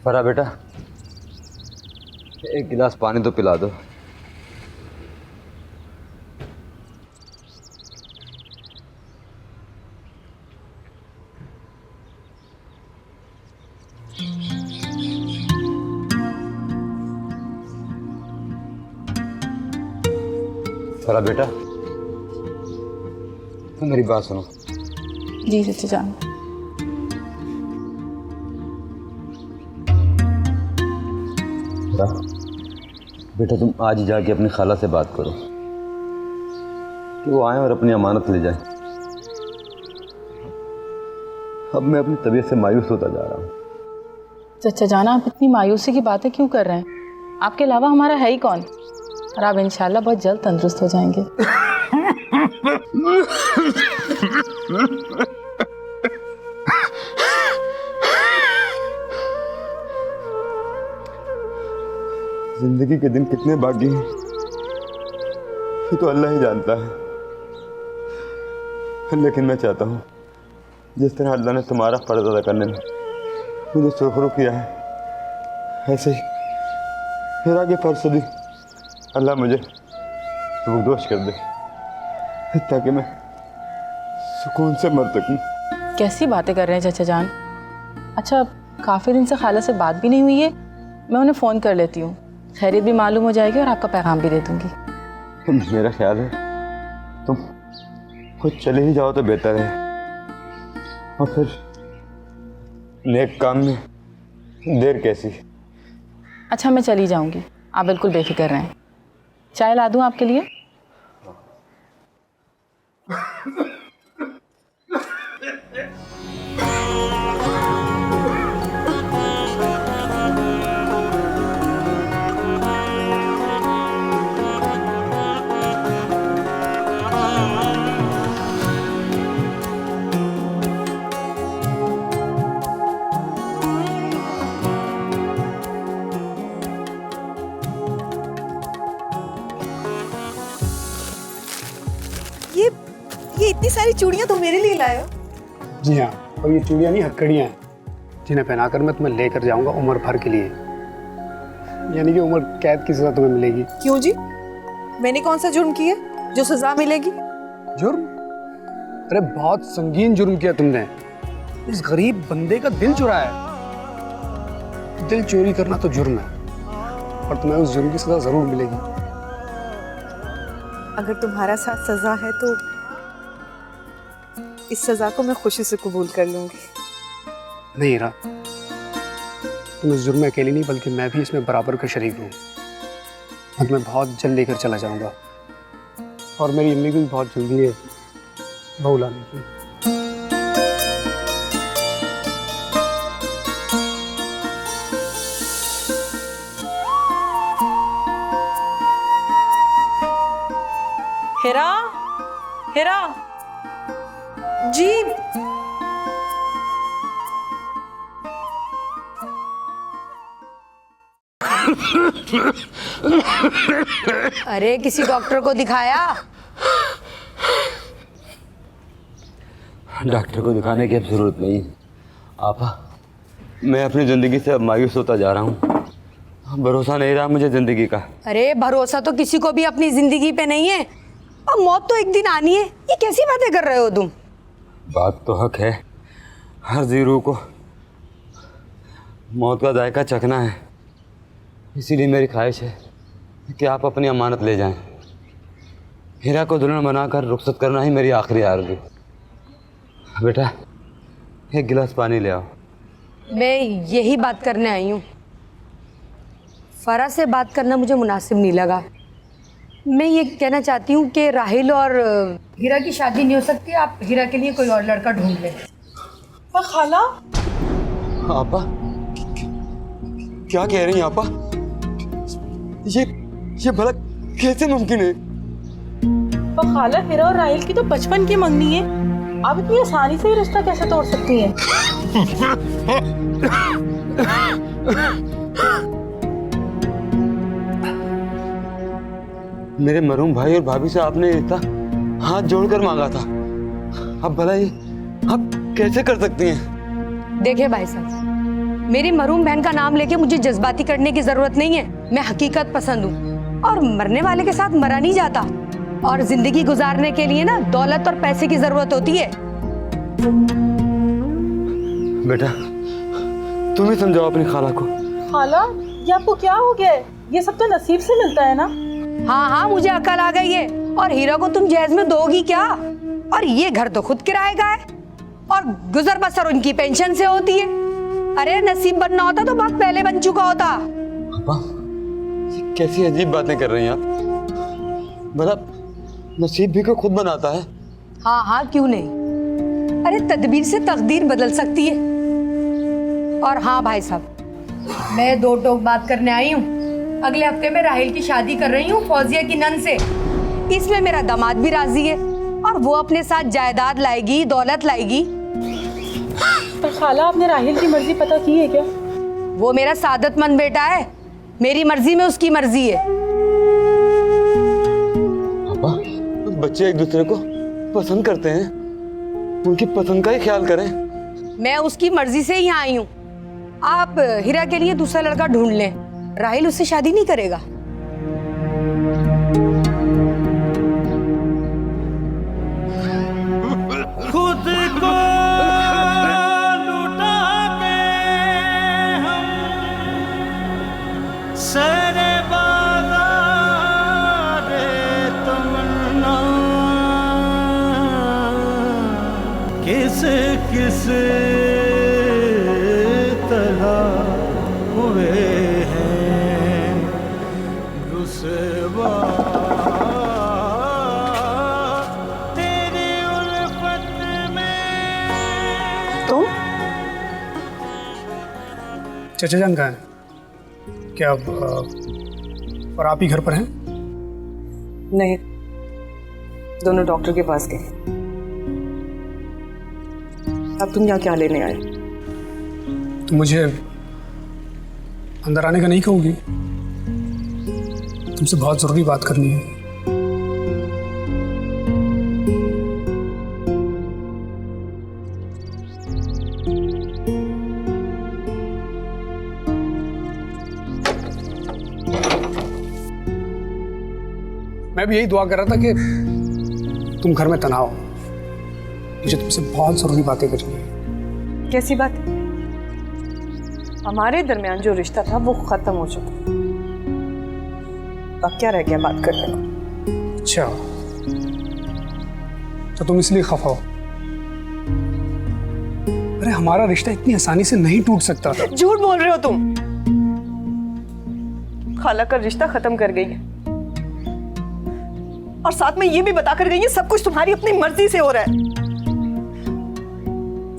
फरा बेटा, एक गिलास पानी तो पिला दो। फरा बेटा, मेरी बात सुनो। जी चाचा जान। बेटा तुम आज जाके अपनी खाला से बात करो कि वो आए और अपनी अमानत ले जाए। अब मैं अपनी तबीयत से मायूस होता जा रहा हूँ। चाचा जान, आप इतनी मायूसी की बातें क्यों कर रहे हैं? आपके अलावा हमारा है ही कौन? और आप इंशाल्लाह बहुत जल्द तंदुरुस्त हो जाएंगे। जिंदगी के दिन कितने बाकी हैं ये तो अल्लाह ही जानता है, लेकिन मैं चाहता हूँ जिस तरह अल्लाह ने तुम्हारा फर्ज अदा करने में मुझे सुरखरू किया है, ऐसे ही मेरा के फर्ज से भी अल्लाह मुझे सुबकदोश कर दे ताकि मैं सुकून से मर सकूं। कैसी बातें कर रहे हैं चाचा जान? अच्छा, काफ़ी दिन से खाला से बात भी नहीं हुई है। मैं उन्हें फ़ोन कर लेती हूँ, खैरियत भी मालूम हो जाएगी और आपका पैगाम भी दे दूँगी। मेरा ख्याल है तुम खुद चले ही जाओ तो बेहतर है, और फिर नेक काम में देर कैसी। अच्छा, मैं चली जाऊँगी, आप बिल्कुल बेफिक्र रहें। चाय ला दूँ आपके लिए? ये इतनी सारी चूड़ियां तुम मेरे लिए लाए हो? जी हाँ, और ये चूड़ियाँ नहीं हथकड़ियाँ हैं जिन्हें पहनाकर मैं तुम्हें लेकर जाऊंगा उम्र भर के लिए, यानी कि उम्र कैद की सजा तुम्हें मिलेगी। क्यों जी? मैंने कौन सा जुर्म किया जो सजा मिलेगी? जुर्म? अरे बहुत संगीन जुर्म किया तुमने। इस गरीब बंदे का दिल चुराया है। दिल चोरी करना तो जुर्म है, और तुम्हें उस जुर्म की सजा जरूर मिलेगी। अगर तुम्हारा साथ सजा है तो इस सजा को मैं खुशी से कबूल कर लूंगी। नहीं हीरा, तुम इस जुर्म में अकेली नहीं बल्कि मैं भी इसमें बराबर का शरीक हूँ। मैं तुम्हें बहुत जल्द लेकर चला जाऊंगा, और मेरी अम्मी को भी बहुत जल्दी है बहू लाने की। हेरा, हेरा जी। अरे किसी डॉक्टर को दिखाया? डॉक्टर को दिखाने की अब जरूरत नहीं। आपा, मैं अपनी जिंदगी से अब मायूस होता जा रहा हूँ। भरोसा नहीं रहा मुझे जिंदगी का। अरे भरोसा तो किसी को भी अपनी जिंदगी पे नहीं है, और मौत तो एक दिन आनी है। ये कैसी बातें कर रहे हो तुम? बात तो हक है, हर जी रूह को मौत का जायका चखना है। इसीलिए मेरी ख्वाहिश है कि आप अपनी अमानत ले जाएं। हीरा को दुल्हन बनाकर रुखसत करना ही मेरी आखिरी आरज़ू। बेटा, एक गिलास पानी ले आओ। मैं यही बात करने आई हूँ। फरा से बात करना मुझे मुनासिब नहीं लगा। मैं ये कहना चाहती हूँ कि राहिल और हीरा की शादी नहीं हो सकती, आप हीरा के लिए कोई और लड़का ढूंढ लें। पर खाला, आपा क्या कह रही हैं आपा? ये भला कैसे मुमकिन है? पर खाला, हीरा और राहिल की तो बचपन की मंगनी है, आप इतनी आसानी से ये रिश्ता कैसे तोड़ सकती हैं? मेरे मरूम भाई और भाभी से आपने रिश्ता हाथ जोड़कर मांगा था, अब भला ये आप कैसे कर सकती हैं? देखिए भाई साहब, मेरी मरूम बहन का नाम लेके मुझे जज्बाती करने की जरूरत नहीं है। मैं हकीकत पसंद हूँ और मरने वाले के साथ मरा नहीं जाता। और जिंदगी गुजारने के लिए ना दौलत और पैसे की जरूरत होती है। बेटा तुम ही समझाओ अपनी खाला को। खाला, ये आपको क्या हो गया है? ये सब तो नसीब से मिलता है ना। हाँ हाँ, मुझे अकल आ गई है। और हीरा को तुम जहेज में दोगी क्या? और ये घर तो खुद किराए का है और गुजर बसर उनकी पेंशन से होती है। अरे नसीब बनना होता तो बहुत पहले बन चुका होता। पापा ये कैसी अजीब बातें कर रही हैं आप? भला नसीब भी को खुद बनाता है। हाँ हाँ, क्यों नहीं। अरे तदबीर से तकदीर बदल सकती है। और हाँ भाई साहब, मैं दो टोक बात करने आई हूँ। अगले हफ्ते में राहिल की शादी कर रही हूँ फौजिया की नन से। इसमें मेरा दामाद भी राजी है और वो अपने साथ जायदाद लाएगी, दौलत लाएगी। पर खाला, आपने राहिल की मर्जी पता की है क्या? वो मेरा सादतमंद बेटा है, मेरी मर्जी में उसकी मर्जी है। पापा बच्चे एक दूसरे को पसंद करते हैं, उनकी पसंद का ही ख्याल करें। मैं उसकी मर्जी से ही आई हूँ। आप हीरा के लिए दूसरा लड़का ढूंढ लें, राहिल उससे शादी नहीं करेगा। खुद को लुटा के हम सरे बाजार तमन्ना किस किस तरह हुए हैं रुसवा तेरी उल्फत में। तुम? चाचा जान कहाँ हैं? क्या अब और आप ही घर पर हैं? नहीं, दोनों डॉक्टर के पास गए। अब तुम यहाँ क्या लेने आए? तो मुझे अंदर आने का नहीं कहोगी? तुमसे बहुत ज़रूरी बात करनी है। मैं भी यही दुआ कर रहा था कि तुम घर में तनाव। मुझे तुमसे बहुत ज़रूरी बातें करनी है। कैसी बात? हमारे दरमियान जो रिश्ता था वो खत्म हो चुका। अब क्या रह गया बात करने को? अच्छा, तो तुम इसलिए खफा हो? अरे हमारा रिश्ता इतनी आसानी से नहीं टूट सकता था। झूठ बोल रहे हो तुम। खाला का रिश्ता खत्म कर गई है और साथ में ये भी बता कर गई है सब कुछ तुम्हारी अपनी मर्जी से हो रहा है।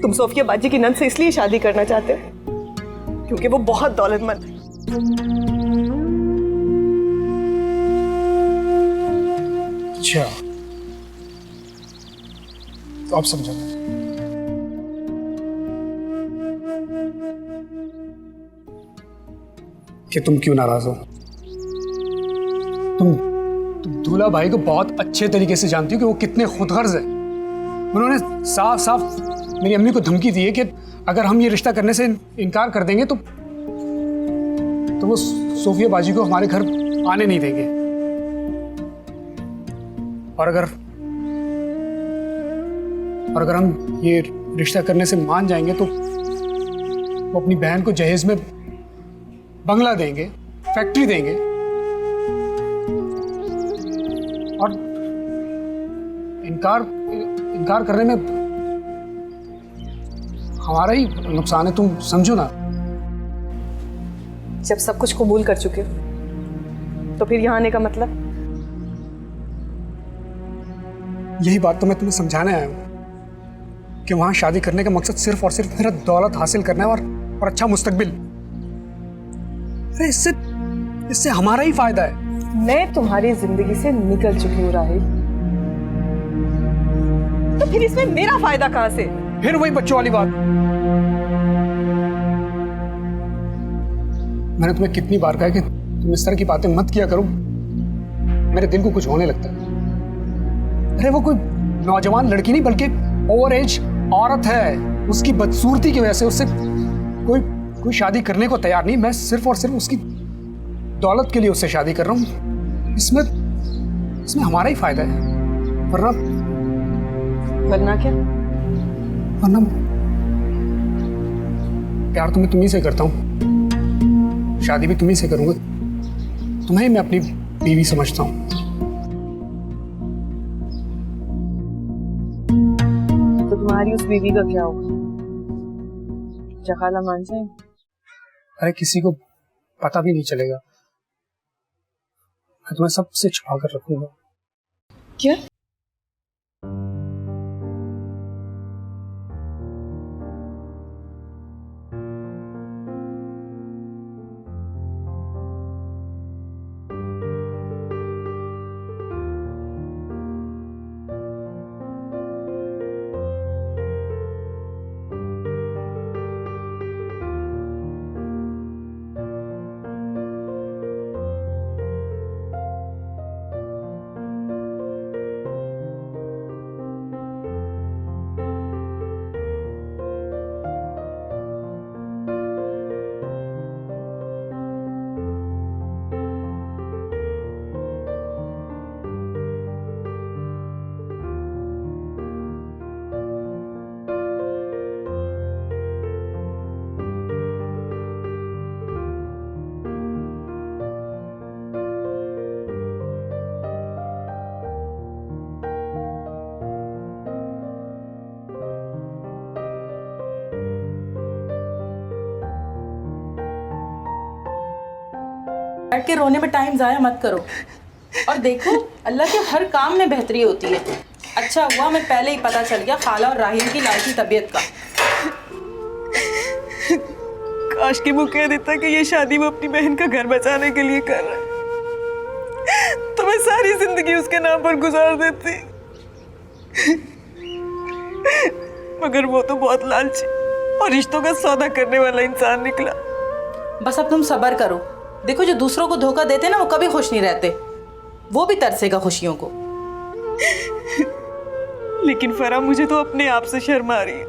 तुम सोफिया बाजी की नंद से इसलिए शादी करना चाहते हो क्योंकि वो बहुत दौलतमंद है। अच्छा, तो आप समझा। कि तुम क्यों नाराज हो? तुम दूल्हा भाई को बहुत अच्छे तरीके से जानती हो कि वो कितने खुदगर्ज है। उन्होंने साफ साफ मेरी अम्मी को धमकी दी है कि अगर हम ये रिश्ता करने से इनकार कर देंगे तो वो सोफिया बाजी को हमारे घर आने नहीं देंगे। और अगर हम ये रिश्ता करने से मान जाएंगे तो वो अपनी बहन को जहेज में बंगला देंगे, फैक्ट्री देंगे और इनकार करने में हमारा ही नुकसान है। तुम समझो ना। जब सब कुछ कबूल कर चुके हो तो फिर यहाँ आने का मतलब? यही बात तो मैं तुम्हें समझाने आया हूँ कि वहां शादी करने का मकसद सिर्फ और सिर्फ मेरा दौलत हासिल करना है और अच्छा मुस्तकबिल। अरे इससे हमारा ही फायदा है। मैं तुम्हारी जिंदगी से निकल चुकी हूँ राहिल, तो फिर इसमें मेरा फायदा कहाँ से? फिर वही बच्चों वाली बात। मैंने तुम्हें कितनी बार कहा कि तुम इस तरह की बातें मत किया करो, मेरे दिल को कुछ होने लगता है। अरे वो कोई नौजवान लड़की नहीं बल्कि ओवर एज औरत है, उसकी बदसूरती की वजह से उससे कोई शादी करने को तैयार नहीं। मैं सिर्फ और सिर्फ उसकी दौलत के लिए उससे शादी कर रहा हूँ। इसमें हमारा ही फायदा है। वरना क्या? वरना प्यार तो मैं तुम्ही से करता हूँ, शादी भी तुम्ही से करूंगा। तुम्हें ही मैं अपनी बीवी समझता हूँ। तो तुम्हारी उस बीवी का क्या होगा? जखाला मान जाए? अरे किसी को पता भी नहीं चलेगा, मैं तुम्हें सबसे छुपा कर रखूंगा। क्या? बैठ के रोने में टाइम ज़ाया मत करो और देखो अल्लाह के हर काम में बेहतरी होती है। अच्छा हुआ मैं पहले ही पता चल गया खाला और राहिल की लालची तबीयत का। काश कि वो कह देता कि ये शादी वो अपनी बहन का घर बचाने के लिए कर रहा है, तो मैं सारी जिंदगी उसके नाम पर गुजार देती। मगर वो तो बहुत लालची और रिश्तों का सौदा करने वाला इंसान निकला। बस अब तुम सब्र करो। देखो जो दूसरों को धोखा देते ना वो कभी खुश नहीं रहते, वो भी तरसेगा खुशियों को। लेकिन फरा मुझे तो अपने आप से शर्म आ रही है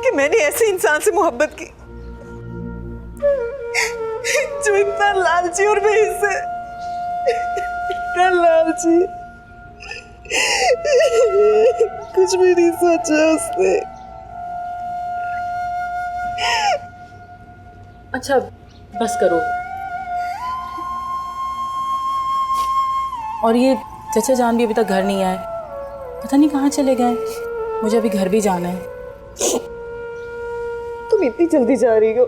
कि मैंने ऐसे इंसान से मोहब्बत की जो इतना लालची और बेहिस्सा है। इतना लालची, कुछ भी नहीं सोचा उसने। अच्छा बस करो। और ये चचा जान भी अभी तक घर नहीं आए, पता नहीं कहाँ चले गए। मुझे अभी घर भी जाना है। तुम इतनी जल्दी जा रही हो,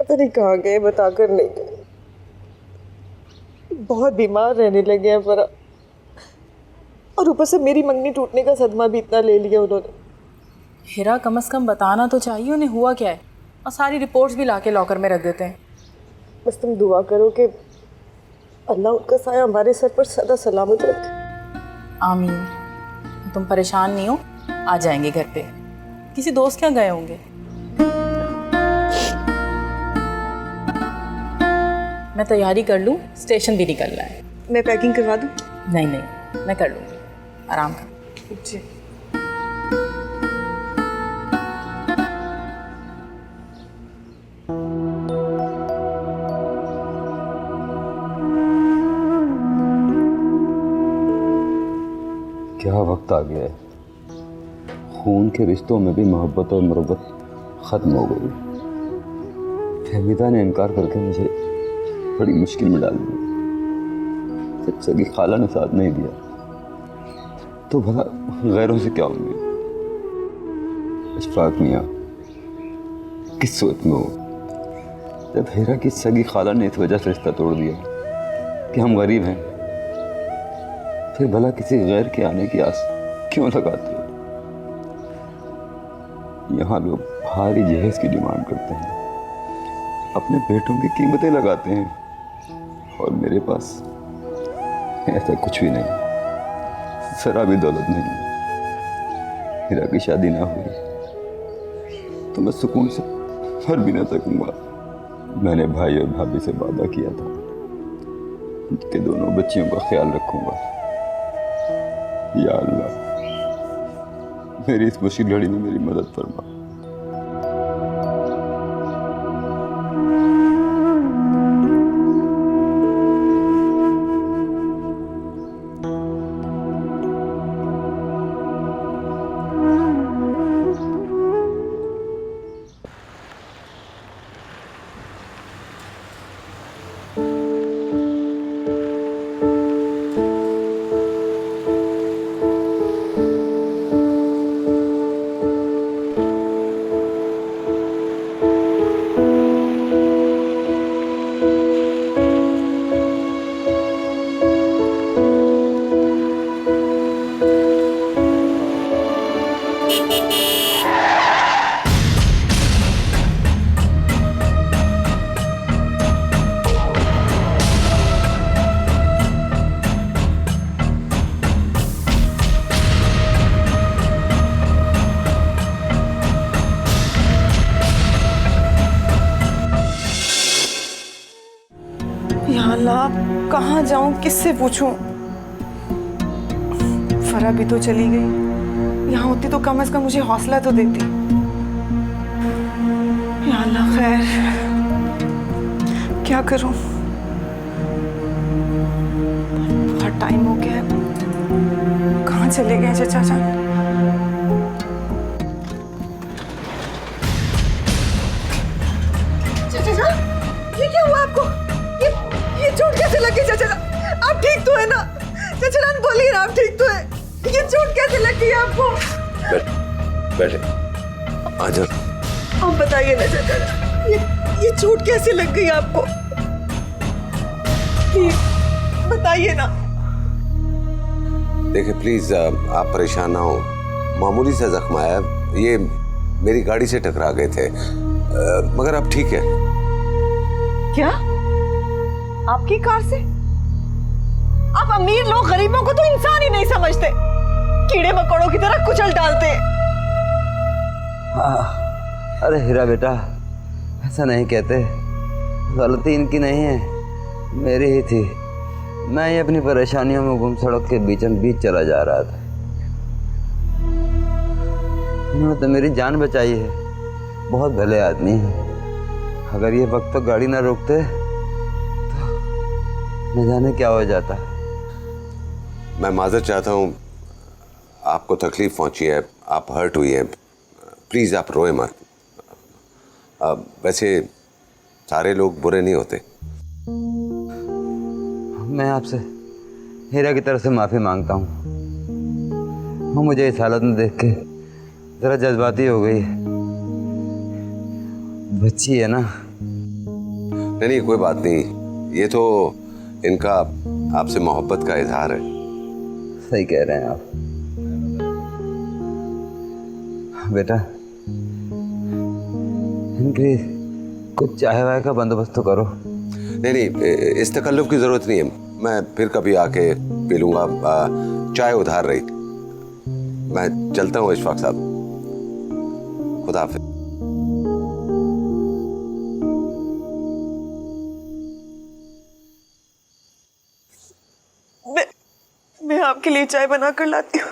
पता नहीं कहाँ गए, बताकर नहीं गए। बहुत बीमार रहने लगे हैं फरा, और ऊपर से मेरी मंगनी टूटने का सदमा भी इतना ले लिया उन्होंने। हिरा कम से कम बताना तो चाहिए उन्हें हुआ क्या है, और सारी रिपोर्ट्स भी लाके लॉकर में रख देते हैं। बस तुम दुआ करो कि अल्लाह उनका साया हमारे सर पर सदा सलामत रखे। आमीन। तुम परेशान नहीं हो, आ जाएंगे घर पे। किसी दोस्त क्या गए होंगे। मैं तैयारी कर लूँ, स्टेशन भी निकलना है। मैं पैकिंग करवा दूँ? नहीं नहीं मैं कर लूँगी, आराम कर। जी। क्या वक्त आ गया है, खून के रिश्तों में भी मोहब्बत और मुरब्बत ख़त्म हो गई। फहमीदा ने इनकार करके मुझे बड़ी मुश्किल में डाल दिया। चचा की खाला ने साथ नहीं दिया तो भला गैरों से क्या उम्मीद। अशफाक मियाँ किस सोच में हो, जब हीरा की सगी खाला ने इस वजह से रिश्ता तोड़ दिया कि हम गरीब हैं, फिर भला किसी गैर के आने की आस क्यों लगाते हो? यहाँ लोग भारी जहेज की डिमांड करते हैं, अपने बेटों की कीमतें लगाते हैं, और मेरे पास ऐसा कुछ भी नहीं, जरा भी दौलत नहीं। हीरा की शादी ना हुई तो मैं सुकून से मर भी ना सकूंगा। मैंने भाई और भाभी से वादा किया था कि दोनों बच्चियों का ख्याल रखूंगा। या अल्लाह, मेरी इस मुश्किल घड़ी में मेरी मदद फरमा। या अल्लाह, कहाँ जाऊं, किससे पूछूं? फरा भी तो चली गई, यहाँ होती तो कम से कम मुझे हौसला तो देती। या अल्लाह, खैर क्या करूं? बहुत टाइम हो गया है, कहाँ चले गए चाचा जान? चाचा जान, ये क्या हुआ आपको? ये चोट कैसे लगी चाचा जान? आप ठीक तो है ना? चाचा जान बोलिए ना, आप ठीक तो है? ये चोट कैसे लगी आपको? बैठे आजा। आप बताइए ना चाचा जान, ये चोट कैसे लग गई आपको? प्लीज बताइए ना। देखिए प्लीज, आप परेशान ना हो, मामूली सा जख्म आया, ये मेरी गाड़ी से टकरा गए थे, मगर अब ठीक है। क्या? आपकी कार से? आप अमीर लोग गरीबों को तो इंसान ही नहीं समझते, कीड़े मकोड़ों की तरह कुचल डालते हैं। अरे हीरा बेटा, ऐसा नहीं कहते, गलती इनकी नहीं है, मेरी ही थी। मैं ये अपनी परेशानियों में गुम सड़क के बीचों बीच चला जा रहा था, इन्होंने तो मेरी जान बचाई है, बहुत भले आदमी है। अगर ये वक्त तो गाड़ी ना रोकते तो न जाने क्या हो जाता। मैं माजरत चाहता हूँ, आपको तकलीफ पहुंची है, आप हर्ट हुई है, प्लीज आप रोए मत। वैसे सारे लोग बुरे नहीं होते। मैं आपसे हीरा की तरफ से माफ़ी मांगता हूँ, वो मुझे इस हालत में देख के ज़रा जज्बाती हो गई। बच्ची है ना। नहीं, कोई बात नहीं, ये तो इनका आपसे मोहब्बत का इजहार है। सही कह रहे हैं आप बेटा, इनके कुछ चाय वाय का बंदोबस्त तो करो। नहीं, इस तकल्लुफ की ज़रूरत नहीं है, मैं फिर कभी आके पी लूँगा, चाय उधार रही। मैं चलता हूँ इशफाक साहब, खुदा हाफिज़। मैं आपके लिए चाय बना कर लाती हूँ।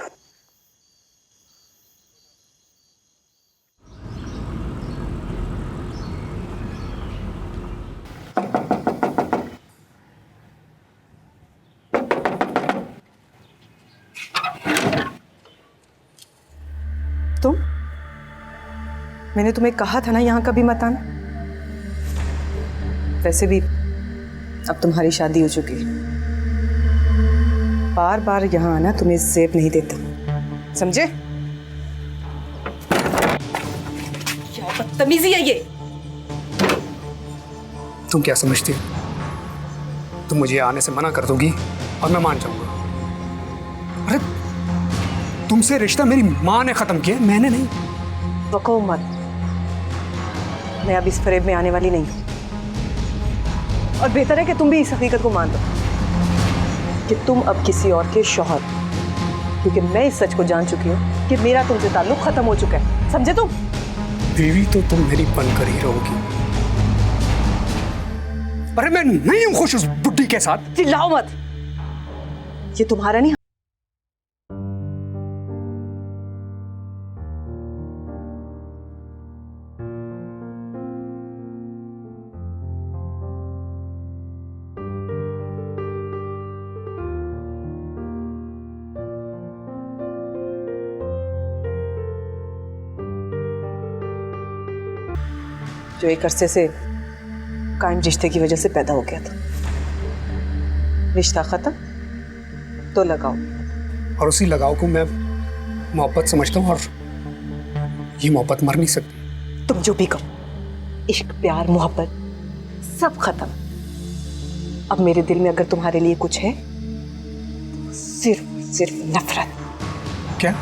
तुम? मैंने तुम्हें कहा था ना यहाँ कभी मत आना। वैसे भी अब तुम्हारी शादी हो चुकी है, बार बार यहाँ आना तुम्हें ज़ेब नहीं देता, समझे? क्या बदतमीजी है ये? तुम क्या समझती हो? तुम मुझे आने से मना कर दोगी और मैं मान जाऊंगा। अरे तुमसे रिश्ता मेरी माँ ने खत्म किया, मैंने नहीं। बको मत, मैं अब इस फरेब में आने वाली नहीं हूं। और बेहतर है कि तुम भी इस हकीकत को मान लो कि तुम अब किसी और के शौहर, क्योंकि मैं इस सच को जान चुकी हूँ कि मेरा तुमसे ताल्लुक खत्म हो चुका है। समझे तुम? बीवी तो तुम मेरी बनकर ही रहोगी। अरे मैं नहीं हूं खुश उस बुड्ढी के साथ। चिल्लाओ मत, ये तुम्हारा नहीं। जो एक अरसे से कायम रिश्ते की वजह से पैदा हो गया था, रिश्ता खत्म तो लगाओ। और उसी लगाव को मैं मोहब्बत समझता हूँ, और ये मोहब्बत मर नहीं सकती। तुम जो भी कहो, इश्क, प्यार, मोहब्बत सब खत्म। अब मेरे दिल में अगर तुम्हारे लिए कुछ है तो सिर्फ सिर्फ नफरत। क्या?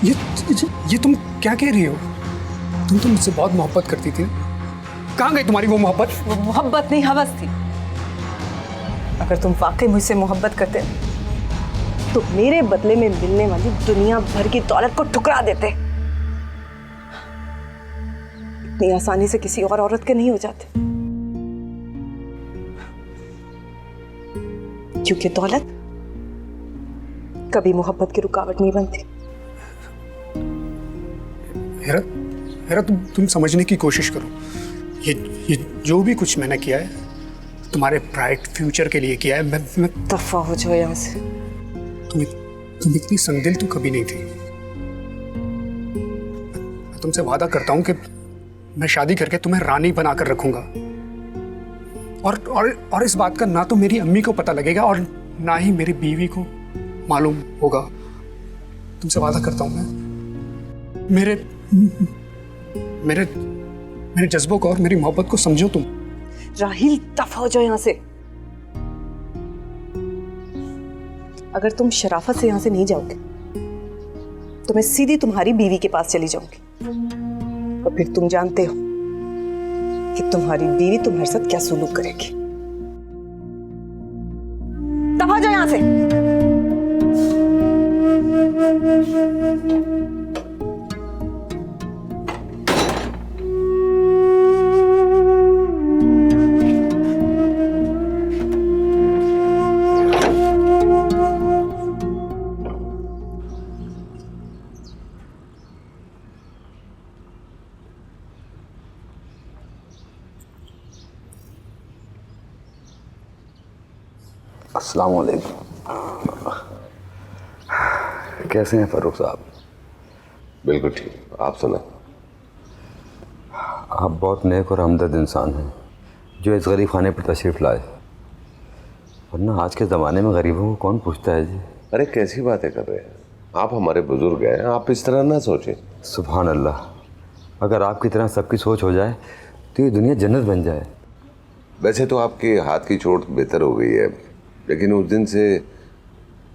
ये तुम क्या कह रही हो? तुम तो मुझसे बहुत मोहब्बत करती थी। कहाँ गई तुम्हारी वो मोहब्बत? वो मोहब्बत नहीं, हवस थी। अगर तुम वाकई मुझसे मोहब्बत करते तो मेरे बदले में मिलने वाली दुनिया भर की दौलत को ठुकरा देते। इतनी आसानी से किसी और औरत के नहीं हो जाते, क्योंकि दौलत कभी मोहब्बत की रुकावट नहीं बनती। हेरा, तुम समझने की कोशिश करो। ये जो भी कुछ मैंने किया है तुम्हारे ब्राइट फ्यूचर के लिए किया है। मैं दफा हो जाओ यहाँ से। तुम इतनी संदिल तो कभी नहीं थी। मैं तुमसे वादा करता हूं कि मैं शादी करके तुम्हें रानी बनाकर रखूंगा, और इस बात का ना तो मेरी अम्मी को पता लगेगा और ना ही मेरी बीवी को मालूम होगा। तुमसे वादा करता हूं मैं। मेरे जज्बों को और मेरी मोहब्बत को समझो तुम। राहिल, दफा हो जाओ यहाँ से। अगर तुम शराफत से यहाँ से नहीं जाओगे तो मैं सीधी तुम्हारी बीवी के पास चली जाऊंगी, और फिर तुम जानते हो कि तुम्हारी बीवी तुम्हारे साथ क्या सुलूक करेगी। दफा हो जाओ यहाँ से। अस्सलाम वालेकुम। कैसे हैं फारूक साहब? बिल्कुल ठीक, आप सुना? आप बहुत नेक और हमदर्द इंसान हैं जो इस गरीब खाने पर तशरीफ़ लाए, वरना आज के ज़माने में गरीबों को कौन पूछता है जी। अरे कैसी बातें कर रहे हैं आप? हमारे बुजुर्ग हैं, आप इस तरह ना सोचें। सुभान अल्लाह, अगर आपकी तरह सबकी सोच हो जाए तो ये दुनिया जन्नत बन जाए। वैसे तो आपके हाथ की चोट बेहतर हो गई है, लेकिन उस दिन से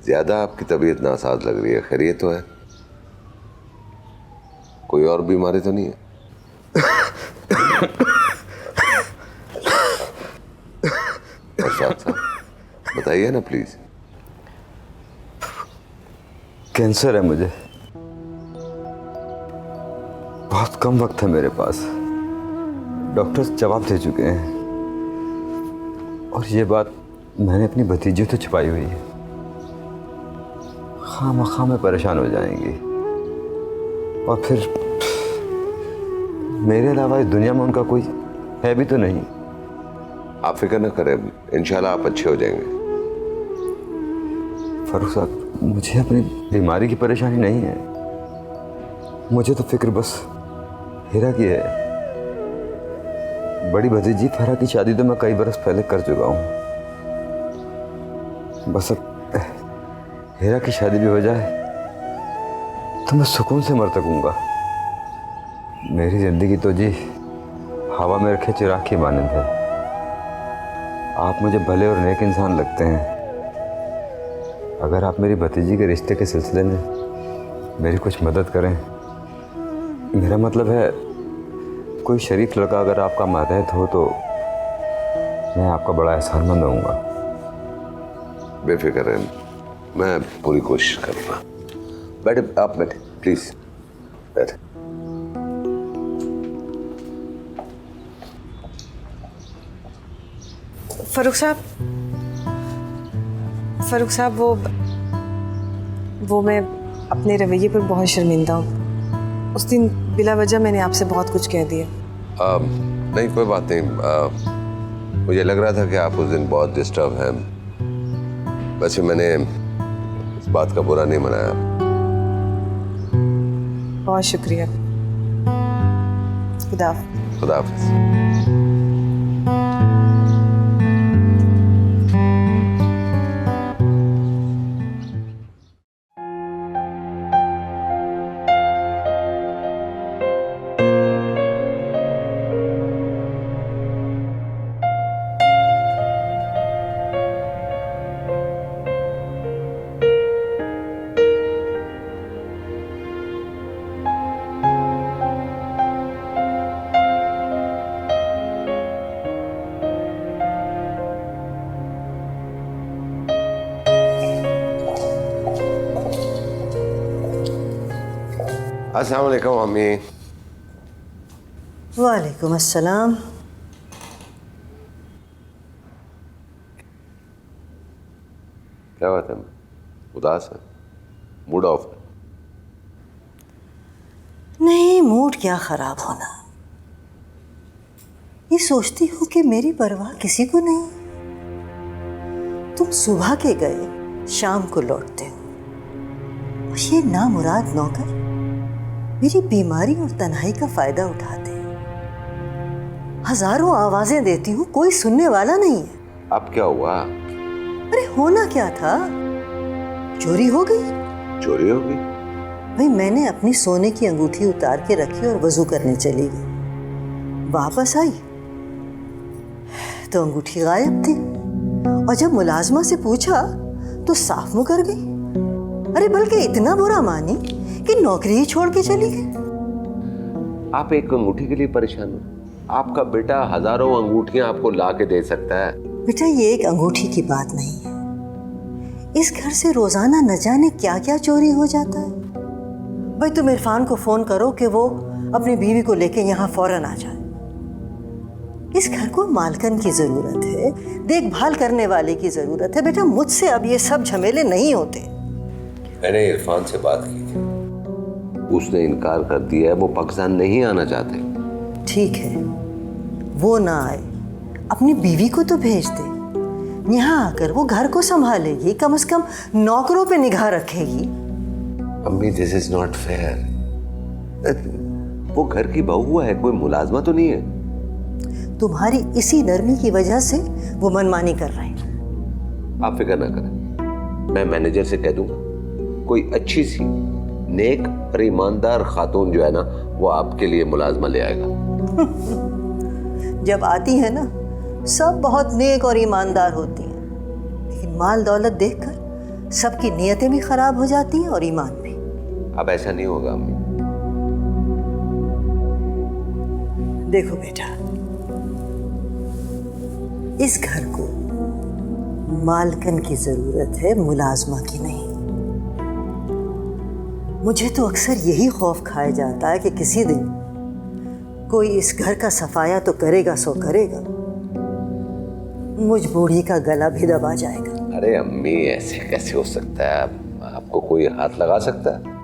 ज़्यादा आपकी तबीयत नासाज लग रही है। खैरियत तो है? कोई और बीमारी तो नहीं है? अरशद साहब बताइए ना प्लीज़। कैंसर है मुझे, बहुत कम वक्त है मेरे पास। डॉक्टर्स जवाब दे चुके हैं, और ये बात मैंने अपनी भतीजी तो छुपाई हुई है। खामखा में परेशान हो जाएंगी, और फिर मेरे अलावा इस दुनिया में उनका कोई है भी तो नहीं। आप फिक्र न करें, इंशाल्लाह आप अच्छे हो जाएंगे। फारूक साहब, मुझे अपनी बीमारी की परेशानी नहीं है, मुझे तो फिक्र बस हीरा की है। बड़ी भतीजी फरा की शादी तो मैं कई बरस पहले कर चुका हूँ। बस अब हीरा की शादी भी हो जाए तो मैं सुकून से मर सकूँगा। मेरी ज़िंदगी तो जी हवा में रखे चिराग की मानंद है। आप मुझे भले और नेक इंसान लगते हैं। अगर आप मेरी भतीजी के रिश्ते के सिलसिले में मेरी कुछ मदद करें, मेरा मतलब है कोई शरीफ लड़का अगर आपका मातहत हो तो मैं आपका बड़ा एहसानमंद होऊंगा। बेफिक्र रहें, मैं पूरी कोशिश करूँगा। बैठे, आप बैठे प्लीज, बैठे। फारूक साहब वो मैं अपने रवैये पर बहुत शर्मिंदा हूँ। उस दिन बिला वजह मैंने आपसे बहुत कुछ कह दिया। नहीं कोई बात नहीं। मुझे लग रहा था कि आप उस दिन बहुत डिस्टर्ब हैं। वैसे मैंने इस बात का बुरा नहीं मनाया। बहुत शुक्रिया। खुदा हाफिज़। अस्सलाम वालेकुम अम्मी। वालेकुम अस्सलाम। क्या बात है, उदास है, मूड ऑफ है? नहीं, मूड क्या खराब होना। ये सोचती हूँ कि मेरी परवाह किसी को नहीं। तुम सुबह के गए, शाम को लौटते हो, और ये नामुराद नौकर मेरी बीमारी और तन्हाई का फायदा उठाते हैं। हजारों आवाजें देती हूँ, कोई सुनने वाला नहीं है। अब क्या हुआ? अरे होना क्या था, चोरी हो गई। चोरी हो गई? भाई मैंने अपनी सोने की अंगूठी उतार के रखी और वजू करने चली गई। वापस आई तो अंगूठी गायब थी, और जब मुलाजमा से पूछा तो साफ मुकर गई। अरे बल्कि इतना बुरा मानी कि नौकरी ही छोड़ के चली गई। आप एक अंगूठी के लिए परेशान हो? आपका बेटा हजारों अंगूठियां आपको ला के दे सकता है। बेटा ये एक अंगूठी की बात नहीं है। इस घर से रोजाना न जाने क्या क्या चोरी हो जाता है। भाई तुम इरफान को फोन करो कि वो अपनी बीवी को लेके यहाँ फौरन आ जाए। इस घर को मालकन की जरूरत है, देखभाल करने वाले की जरूरत है। बेटा मुझसे अब ये सब झमेले नहीं होते। मैंने इरफान से बात की थी, उसने इनकार कर दिया है। वो पाकिस्तान नहीं आना चाहते। ठीक है, वो ना आए, अपनी बीवी को तो भेज दे। यहाँ आकर वो घर को संभालेगी, कम से कम नौकरों पे निगाह रखेगी। अम्मी दिस इज नॉट फेयर। वो घर की बहू है, कोई मुलाजमा तो नहीं है। तुम्हारी इसी नरमी की वजह से वो मनमानी कर रहे हैं। आप फिक्र ना करें, मैं मैनेजर से कह दूंगा कोई अच्छी सी नेक और ईमानदार खातून जो है ना, वो आपके लिए मुलाजमा ले आएगा। जब आती है ना, सब बहुत नेक और ईमानदार होती हैं, लेकिन माल दौलत देखकर सबकी नीयतें भी खराब हो जाती हैं और ईमान भी। अब ऐसा नहीं होगा अम्मी। देखो बेटा, इस घर को मालकन की जरूरत है, मुलाजमा की नहीं। मुझे तो अक्सर यही खौफ खाया जाता है कि किसी दिन कोई इस घर का सफाया तो करेगा सो करेगा, मुझ बूढ़ी का गला भी दबा जाएगा। अरे अम्मी ऐसे कैसे हो सकता है? आपको कोई हाथ लगा सकता है?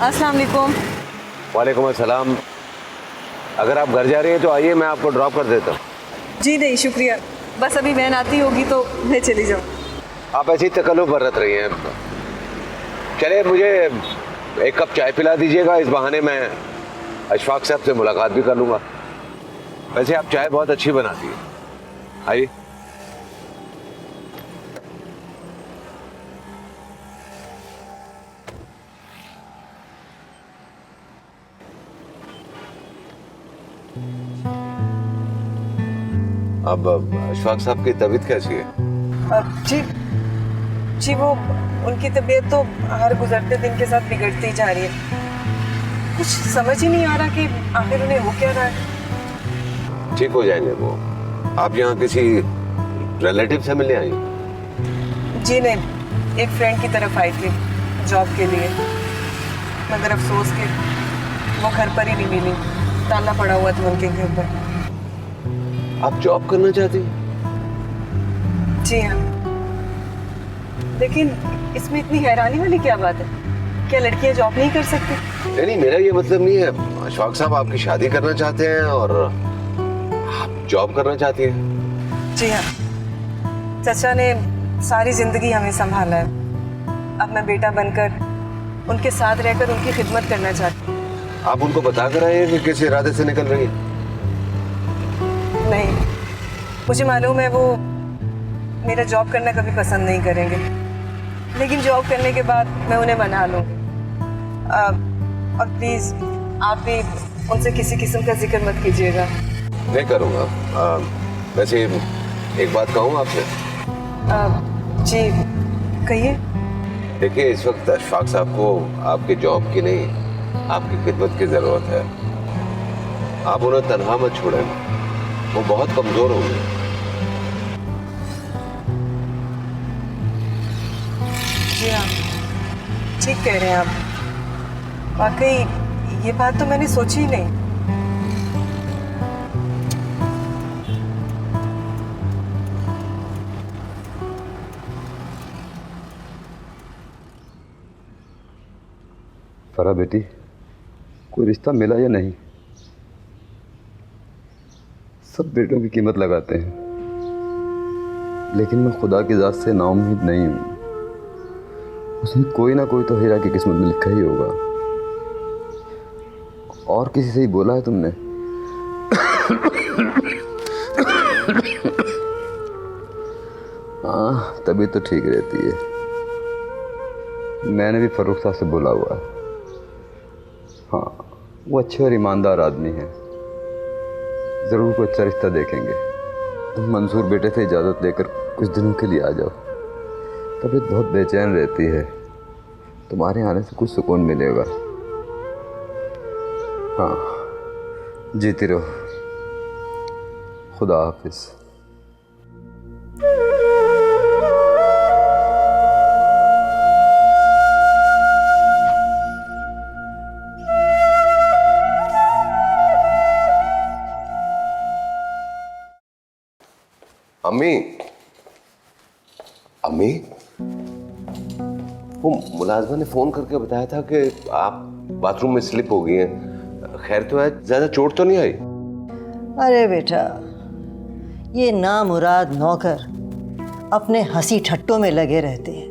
अस्सलाम वालेकुम। वालेकुम अस्सलाम। अगर आप घर जा रही हैं तो आइए, मैं आपको ड्रॉप कर देता हूँ। जी नहीं शुक्रिया, बस अभी वैन आती होगी तो मैं चली जाऊँ। आप ऐसी तकल्लुफ़ बरत रही हैं। चलिए, मुझे एक कप चाय पिला दीजिएगा, इस बहाने मैं अशफाक साहब से मुलाकात भी कर लूँगा। वैसे आप चाय बहुत अच्छी बनाती हैं। आइए। अब अशफाक साहब की तबीयत कैसी है? जी वो उनकी तबीयत तो हर गुजरते दिन के साथ बिगड़ती ही जा रही है। कुछ समझ ही नहीं आ रहा कि आखिर उन्हें हो क्या रहा है। ठीक हो जाएंगे वो। आप यहाँ किसी रिलेटिव से मिलने आई? जी नहीं, एक फ्रेंड की तरफ आई थी जॉब के लिए, मगर अफसोस कि वो घर पर ही नहीं मिली, ताला पड़ा हुआ था उनके घर पर। आप जॉब करना चाहती हैं? जी हाँ, लेकिन इसमें इतनी हैरानी वाली क्या बात है? क्या लड़कियां जॉब नहीं कर सकती? नहीं, मेरा ये मतलब नहीं है। अशफाक साहब आपकी शादी करना चाहते हैं और आप जॉब करना चाहती हैं। जी हाँ, चाचा ने सारी जिंदगी हमें संभाला है। अब मैं बेटा बनकर उनके साथ रहकर उनकी खिदमत करना चाहती हूँ। आप उनको बता कर आए कि किस इरादे से निकल रही हैं? नहीं, मुझे मालूम है वो मेरा जॉब करना कभी पसंद नहीं करेंगे, लेकिन जॉब करने के बाद मैं उन्हें मना लूँ। और प्लीज़ आप भी उनसे किसी किस्म का जिक्र मत कीजिएगा। नहीं करूँगा। वैसे एक बात कहूँ आपसे? जी कहिए। देखिए, इस वक्त अशफाक साहब को आपकी जॉब की नहीं, आपकी खिदमत की ज़रूरत है। आप उन्हें तन्हा मत छोड़ें, वो बहुत कमज़ोर होंगे। जी हाँ, ठीक कह रहे हैं आप। वाकई ये बात तो मैंने सोची ही नहीं। फरा बेटी, कोई रिश्ता मिला या नहीं? सब बेटों की कीमत लगाते हैं, लेकिन मैं खुदा की ज़ात से नाउम्मीद नहीं हूँ। उसने कोई ना कोई तो हीरा की किस्मत में लिखा ही होगा। और किसी से ही बोला है तुमने? हाँ, तभी तो ठीक रहती है। मैंने भी फरूख साहब से बोला हुआ है। हाँ, वो अच्छे और ईमानदार आदमी हैं, ज़रूर कोई अच्छा रिश्ता देखेंगे। तुम मंसूर बेटे से इजाज़त लेकर कुछ दिनों के लिए आ जाओ। तबीयत बहुत बेचैन रहती है, तुम्हारे आने से कुछ सुकून मिलेगा। हाँ, जीती रहो। खुदा हाफिज़। अम्मी, अम्मी, वो मुलाजमा ने फोन करके बताया था कि आप बाथरूम में स्लिप हो गई हैं। खैर तो है, ज्यादा चोट तो नहीं आई? अरे बेटा, ये नामुराद नौकर अपने हंसी ठट्टों में लगे रहते हैं।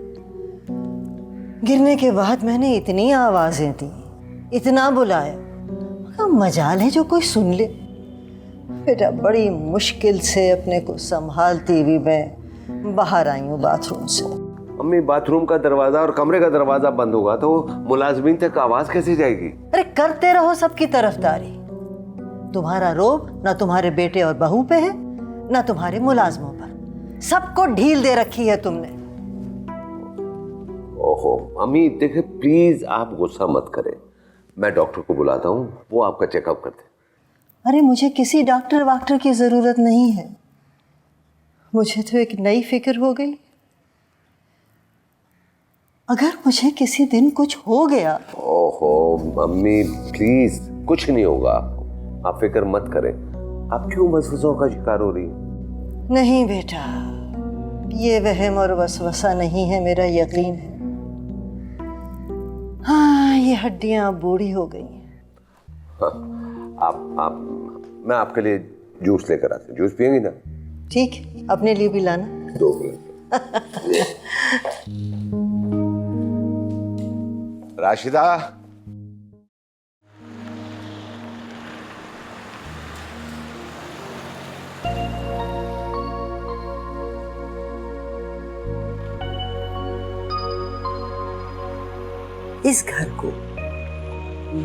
गिरने के बाद मैंने इतनी आवाज़ें दी, इतना बुलाया, मगर मजाल है जो कोई सुन ले। बेटा, बड़ी मुश्किल से अपने को संभालती हुई मैं बाहर आई हूँ बाथरूम से। अम्मी, बाथरूम का दरवाजा और कमरे का दरवाजा बंद होगा तो मुलाजमीन तक आवाज़ कैसे जाएगी? अरे करते रहो सबकी तरफदारी। तुम्हारा रोब ना तुम्हारे बेटे और बहू पे है, ना तुम्हारे मुलाजमों पर। सबको ढील दे रखी है तुमने। ओहो अम्मी, देखिए प्लीज आप गुस्सा मत करें। मैं डॉक्टर को बुलाता हूँ, वो आपका चेकअप करते हैं। अरे मुझे किसी डॉक्टर वाक्टर की ज़रूरत नहीं है। मुझे तो एक नई फिक्र हो गई। अगर मुझे किसी दिन कुछ हो गया। ओहो मम्मी प्लीज, कुछ नहीं होगा आपको, आप फिक्र मत करें। आप क्यों वसवसों का शिकार हो रही हैं? नहीं बेटा, ये वहम और वसवसा नहीं है, मेरा यकीन है। हाँ, सारी हड्डियां बूढ़ी हो गई हैं। आप मैं आपके लिए जूस लेकर आती हूँ। जूस पियेंगी ना? ठीक है, अपने लिए भी लाना। 2 मिनट। राशिदा, इस घर को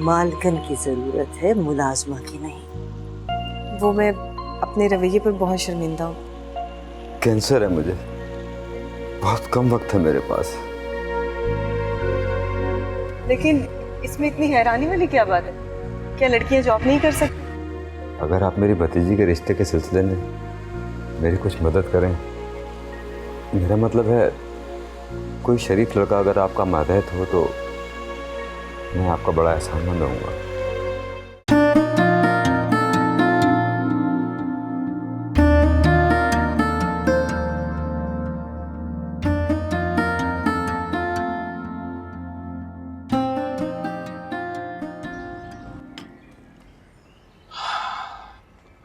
मालकन की जरूरत है, मुलाजमा की नहीं। वो मैं अपने रवैये पर बहुत शर्मिंदा हूँ। कैंसर है मुझे, बहुत कम वक्त है मेरे पास। लेकिन इसमें इतनी हैरानी वाली क्या बात है? क्या लड़कियां जॉब नहीं कर सकती? अगर आप मेरी भतीजी के रिश्ते के सिलसिले में मेरी कुछ मदद करें, मेरा मतलब है कोई शरीफ लड़का अगर आपका मातहत हो तो मैं आपका बड़ा एहसानमंद रहूँगा।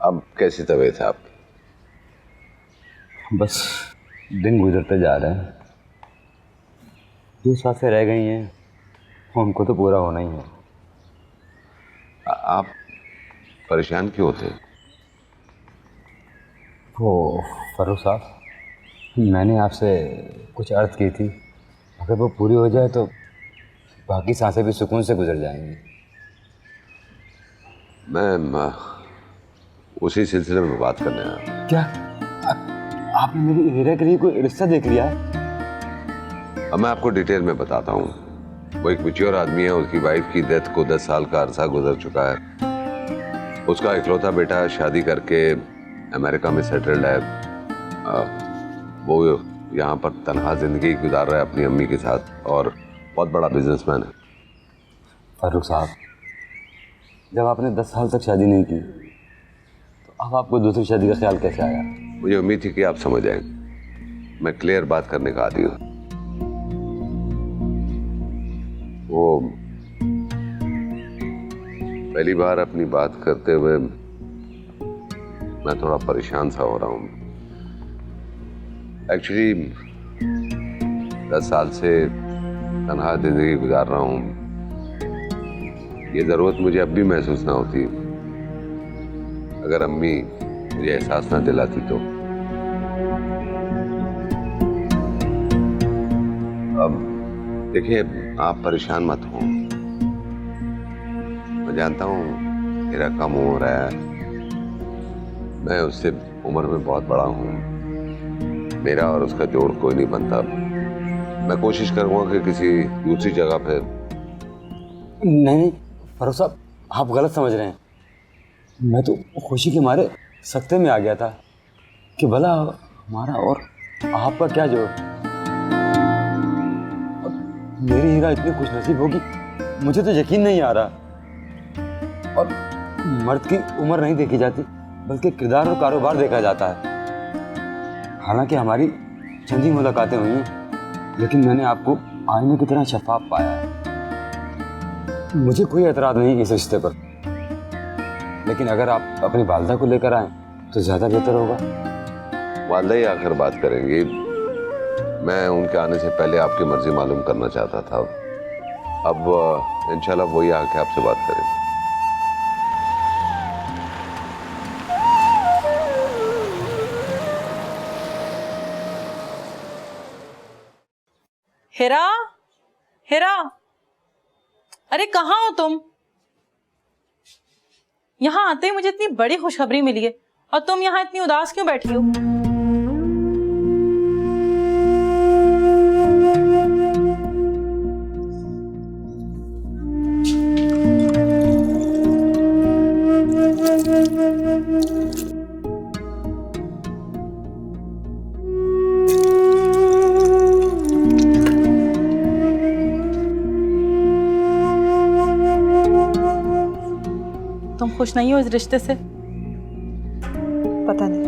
अब कैसी तबीयत है आपकी? बस दिन गुजरते जा रहे हैं, जो सांसें रह गई हैं उनको तो पूरा होना ही है। आप परेशान क्यों होते? वो फरूख साहब, मैंने आपसे कुछ अर्ज की थी, अगर वो पूरी हो जाए तो बाकी सांसें भी सुकून से गुजर जाएंगी। मैं उसी सिलसिले में बात करने आया। क्या आपने मेरी हीरा के लिए कोई रिश्ता देख लिया है? अब मैं आपको डिटेल में बताता हूँ। वो एक मैच्योर आदमी है, उसकी वाइफ की डेथ को 10 साल का अरसा गुजर चुका है। उसका इकलौता बेटा शादी करके अमेरिका में सेटल्ड है। वो यहाँ पर तनहा जिंदगी गुजार रहा है अपनी अम्मी के साथ, और बहुत बड़ा बिजनेसमैन है। फारूक साहब, जब आपने 10 साल तक शादी नहीं की तो अब आपको दूसरी शादी का ख्याल कैसे आया? मुझे उम्मीद थी कि आप समझ जाएंगे। मैं क्लियर बात करने का आदी हूँ। वो पहली बार अपनी बात करते हुए मैं थोड़ा परेशान सा हो रहा हूँ। एक्चुअली 10 साल से तन्हा जिंदगी गुजार रहा हूँ। ये ज़रूरत मुझे अब भी महसूस ना होती अगर अम्मी मुझे एहसास ना दिलाती तो। अब देखिए, आप परेशान मत हो। मैं जानता हूँ मेरा कम उम्र है, मैं उससे उम्र में बहुत बड़ा हूँ। मेरा और उसका जोड़ कोई नहीं बनता। मैं कोशिश करूँगा कि किसी दूसरी जगह पे। नहीं फारूक साहब, आप गलत समझ रहे हैं। मैं तो खुशी के मारे सख्ते में आ गया था कि भला हमारा और आपका क्या जोड़। मेरी हीरा इतनी खुशनसीब होगी, मुझे तो यकीन नहीं आ रहा। और मर्द की उम्र नहीं देखी जाती, बल्कि किरदार और कारोबार देखा जाता है। हालांकि हमारी चंद ही मुलाकातें हुई हैं, लेकिन मैंने आपको आईने की तरह शफाफ पाया है। मुझे कोई एतराज़ नहीं इस रिश्ते पर, लेकिन अगर आप अपनी वालदा को लेकर आएँ तो ज़्यादा बेहतर होगा। वालदा ही आकर बात करेंगी। मैं उनके आने से पहले आपकी मर्जी मालूम करना चाहता था। अब इंशाल्लाह वही आके आपसे बात करेंगे। हिरा, हिरा, अरे कहाँ हो तुम? यहाँ आते ही मुझे इतनी बड़ी खुशखबरी मिली है और तुम यहाँ इतनी उदास क्यों बैठी हो? तुम खुश नहीं हो इस रिश्ते से? पता नहीं,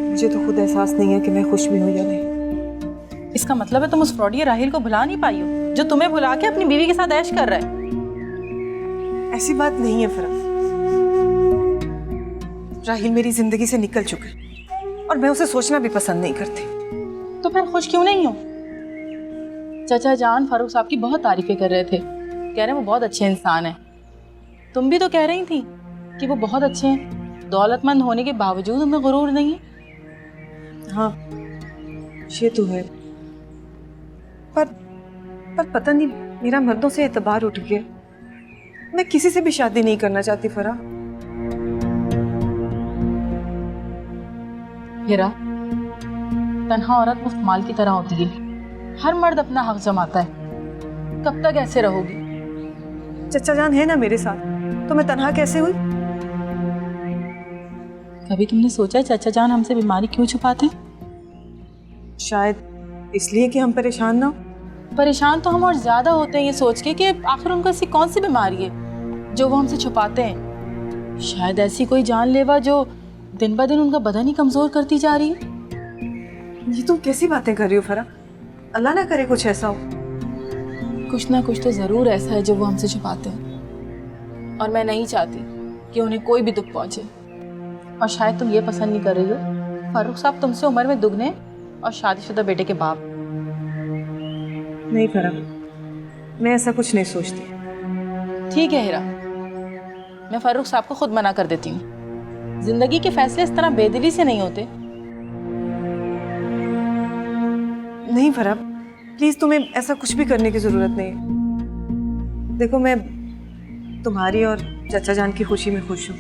मुझे तो खुद एहसास नहीं है कि मैं खुश भी हूँ या नहीं। इस इसका मतलब है तुम उस फ्रॉडी राहिल को भुला नहीं पाई हो, जो तुम्हें भुला के अपनी बीवी के साथ ऐश कर रहा है। ऐसी बात नहीं है फरह। राहिल मेरी जिंदगी से निकल चुका है और मैं उसे सोचना भी पसंद नहीं करती। तो फिर खुश क्यों नहीं हो? चाचा जान फारूक साहब की बहुत तारीफें कर रहे थे, कह रहे हैं वो बहुत अच्छे इंसान हैं। तुम भी तो कह रही थी कि वो बहुत अच्छे हैं, दौलतमंद होने के बावजूद उनमें गुरूर नहीं है। हाँ ये तो है, पर पता नहीं मेरा मर्दों से एतबार उठ गया। मैं किसी से भी शादी नहीं करना चाहती फरा। हीरा, तन्हा औरत मुफ्त माल की तरह होती है, हर मर्द अपना हक जमाता है। कब तक ऐसे रहोगी? चचा जान है ना मेरे साथ, तो मैं तन्हा कैसे हुई? कभी तुमने सोचा है चाचा जान हमसे बीमारी क्यों छुपाते? शायद इसलिए कि हम परेशान ना हो। परेशान तो हम और ज्यादा होते हैं ये सोच के कि आखिर उनको ऐसी कौन सी बीमारी है जो वो हमसे छुपाते हैं। शायद ऐसी कोई जानलेवा जो दिन ब दिन उनका बदन ही कमजोर करती जा रही है। ये तुम कैसी बातें कर रही हो फरा? अल्लाह ना करे कुछ ऐसा हो। कुछ ना कुछ तो जरूर ऐसा है जो वो हमसे छुपाते हैं, और मैं नहीं चाहती कि उन्हें कोई भी दुख पहुंचे। और शायद तुम ये पसंद नहीं कर रही हो, फारूक साहब तुमसे उम्र में दुगने और शादीशुदा बेटे के बाप। नहीं फरा, मैं ऐसा कुछ नहीं सोचती। ठीक है हीरा, मैं फारूक साहब को खुद मना कर देती हूँ। जिंदगी के फैसले इस तरह बेदिली से नहीं होते। नहीं फरा, प्लीज तुम्हें ऐसा कुछ भी करने की जरूरत नहीं है। देखो मैं तुम्हारी और चाचा जान की खुशी में खुश हूँ।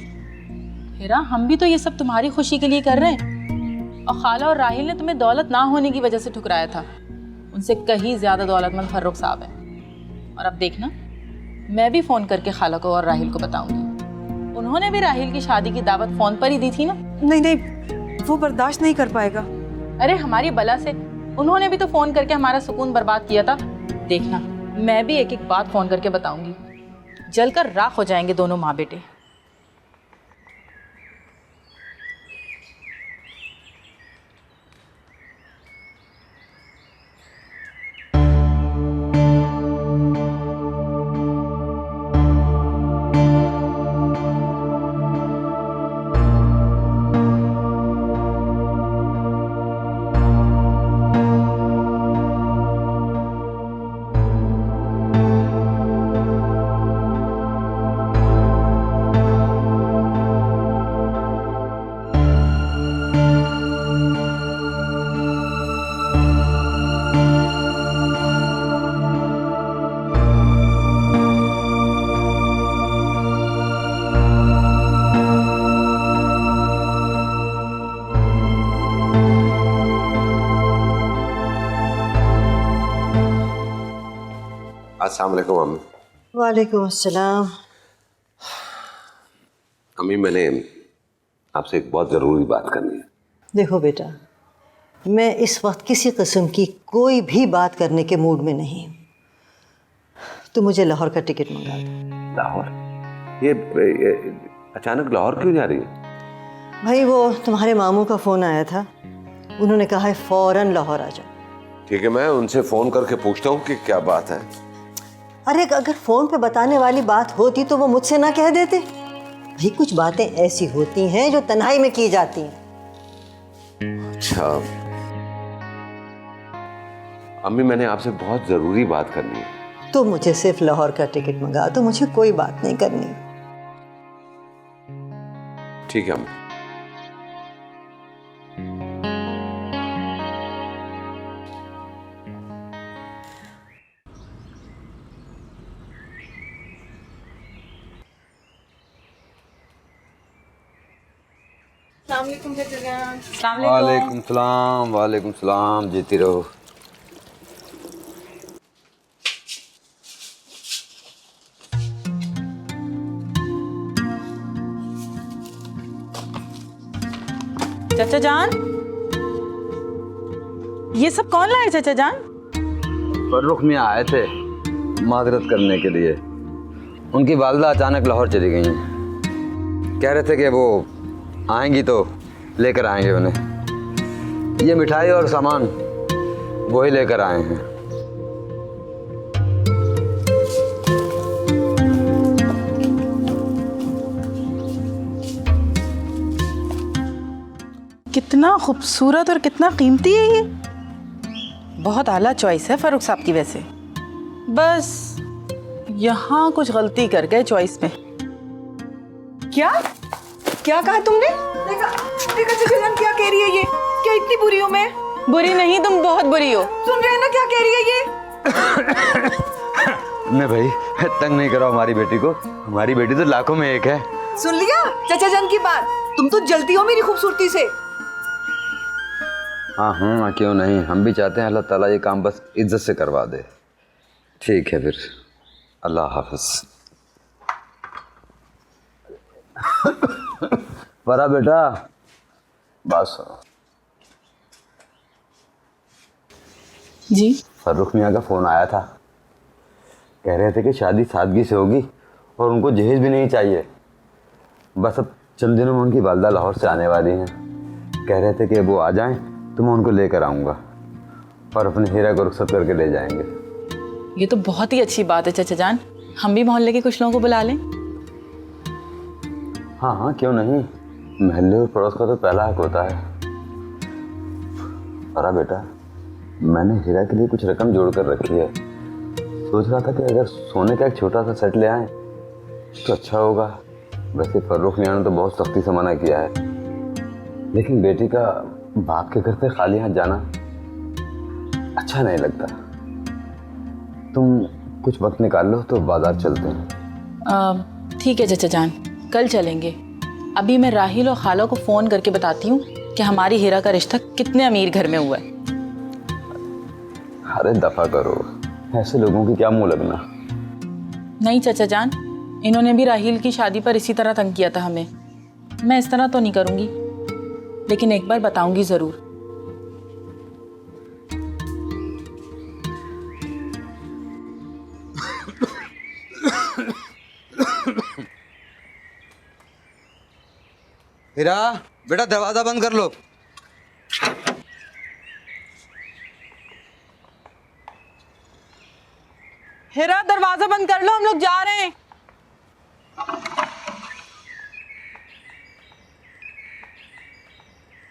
हीरा, हम भी तो ये सब तुम्हारी खुशी के लिए कर रहे हैं। और खाला और राहिल ने तुम्हें दौलत ना होने की वजह से ठुकराया था। उनसे कहीं ज्यादा दौलतमंद फारूक साहब हैं। और अब देखना, मैं भी फोन करके खाला को और राहिल को बताऊंगी। उन्होंने भी राहिल की शादी की दावत फोन पर ही दी थी ना। नहीं नहीं, वो बर्दाश्त नहीं कर पाएगा। अरे हमारी बला से उन्होंने भी तो फोन करके हमारा सुकून बर्बाद किया था। देखना, मैं भी एक एक बात फोन करके बताऊंगी। जलकर राख हो जाएंगे दोनों माँ बेटे। अस्सलाम वालेकुम अम्मी। वालेकुम अस्सलाम। अम्मी, मैंने आपसे एक बहुत ज़रूरी बात करनी है। देखो बेटा, मैं इस वक्त किसी किस्म की कोई भी बात करने के मूड में नहीं। तू मुझे लाहौर का टिकट मंगा दे। लाहौर? ये अचानक लाहौर क्यों जा रही है? भाई वो तुम्हारे मामू का फ़ोन आया था, उन्होंने कहा है फ़ौरन लाहौर आ जाओ। ठीक है, मैं उनसे फ़ोन करके पूछता हूँ कि क्या बात है। अरे अगर फ़ोन पे बताने वाली बात होती तो वो मुझसे ना कह देते। भाई कुछ बातें ऐसी होती हैं जो तन्हाई में की जाती हैं। अच्छा अम्मी, मैंने आपसे बहुत ज़रूरी बात करनी है। तो मुझे सिर्फ लाहौर का टिकट मंगा दो, मुझे कोई बात नहीं करनी। ठीक है अम्मी। वालेकुम सलाम। वालेकुम सलाम। जीती रहो। चाचा जान, ये सब कौन लाए चाचा जान? फर्रुख मियाँ आए थे माजरत करने के लिए। उनकी वालदा अचानक लाहौर चली गई हैं। कह रहे थे कि वो आएंगी तो लेकर आएंगे उन्हें। ये मिठाई और सामान वही लेकर आए हैं। कितना खूबसूरत और कितना कीमती है ये। बहुत आला चॉइस है फारूक साहब की वैसे, बस यहाँ कुछ गलती कर गए चॉइस में। क्या क्या कहा तुमने? देखा देखा चाचा जान क्या कह रही है ये? क्या इतनी बुरी हूँ मैं? बुरी नहीं, तुम बहुत बुरी हो। सुन रहे हैं ना क्या कह रही है ये? नहीं भाई, तंग नहीं करो हमारी बेटी को, हमारी बेटी तो लाखों में एक है। सुन लिया चाचा जान की बात? तुम तो जलती हो मेरी खूबसूरती से। हाँ, क्यों नहीं, हम भी चाहते हैं अल्लाह ताला ये काम बस इज्जत से करवा दे। ठीक है फिर, अल्लाह हाफिज। परा बेटा, बात सुनो। जी फर्रुख मियाँ का फ़ोन आया था, कह रहे थे कि शादी सादगी से होगी और उनको जहेज भी नहीं चाहिए। बस अब चंद दिनों में उनकी वालदा लाहौर से आने वाली हैं। कह रहे थे कि वो आ जाएं तो मैं उनको लेकर आऊँगा और अपने हीरा को रुखसत करके ले जाएंगे। ये तो बहुत ही अच्छी बात है चाचा जान, हम भी मोहल्ले के कुछ लोगों को बुला लें। हाँ, क्यों नहीं, महल्ले और पड़ोस का तो पहला हक होता है। परा बेटा, मैंने हीरा के लिए कुछ रकम जोड़ कर रखी है। सोच रहा था कि अगर सोने का एक छोटा सा सेट ले आए तो अच्छा होगा। वैसे फर्रुख मियाँ ने तो बहुत सख्ती से मना किया है, लेकिन बेटी का बाप के घर से खाली हाथ जाना अच्छा नहीं लगता। तुम कुछ वक्त निकाल लो तो बाजार चलते हैं। ठीक है चाचा जान, कल चलेंगे। अभी मैं राहिल और खाला को फ़ोन करके बताती हूँ कि हमारी हीरा का रिश्ता कितने अमीर घर में हुआ है। अरे दफा करो, ऐसे लोगों की क्या मुंह लगना। नहीं चाचा जान, इन्होंने भी राहिल की शादी पर इसी तरह तंग किया था हमें। मैं इस तरह तो नहीं करूँगी, लेकिन एक बार बताऊंगी ज़रूर। हीरा बेटा, दरवाजा बंद कर लो। हीरा दरवाजा बंद कर लो, हम लोग जा रहे हैं।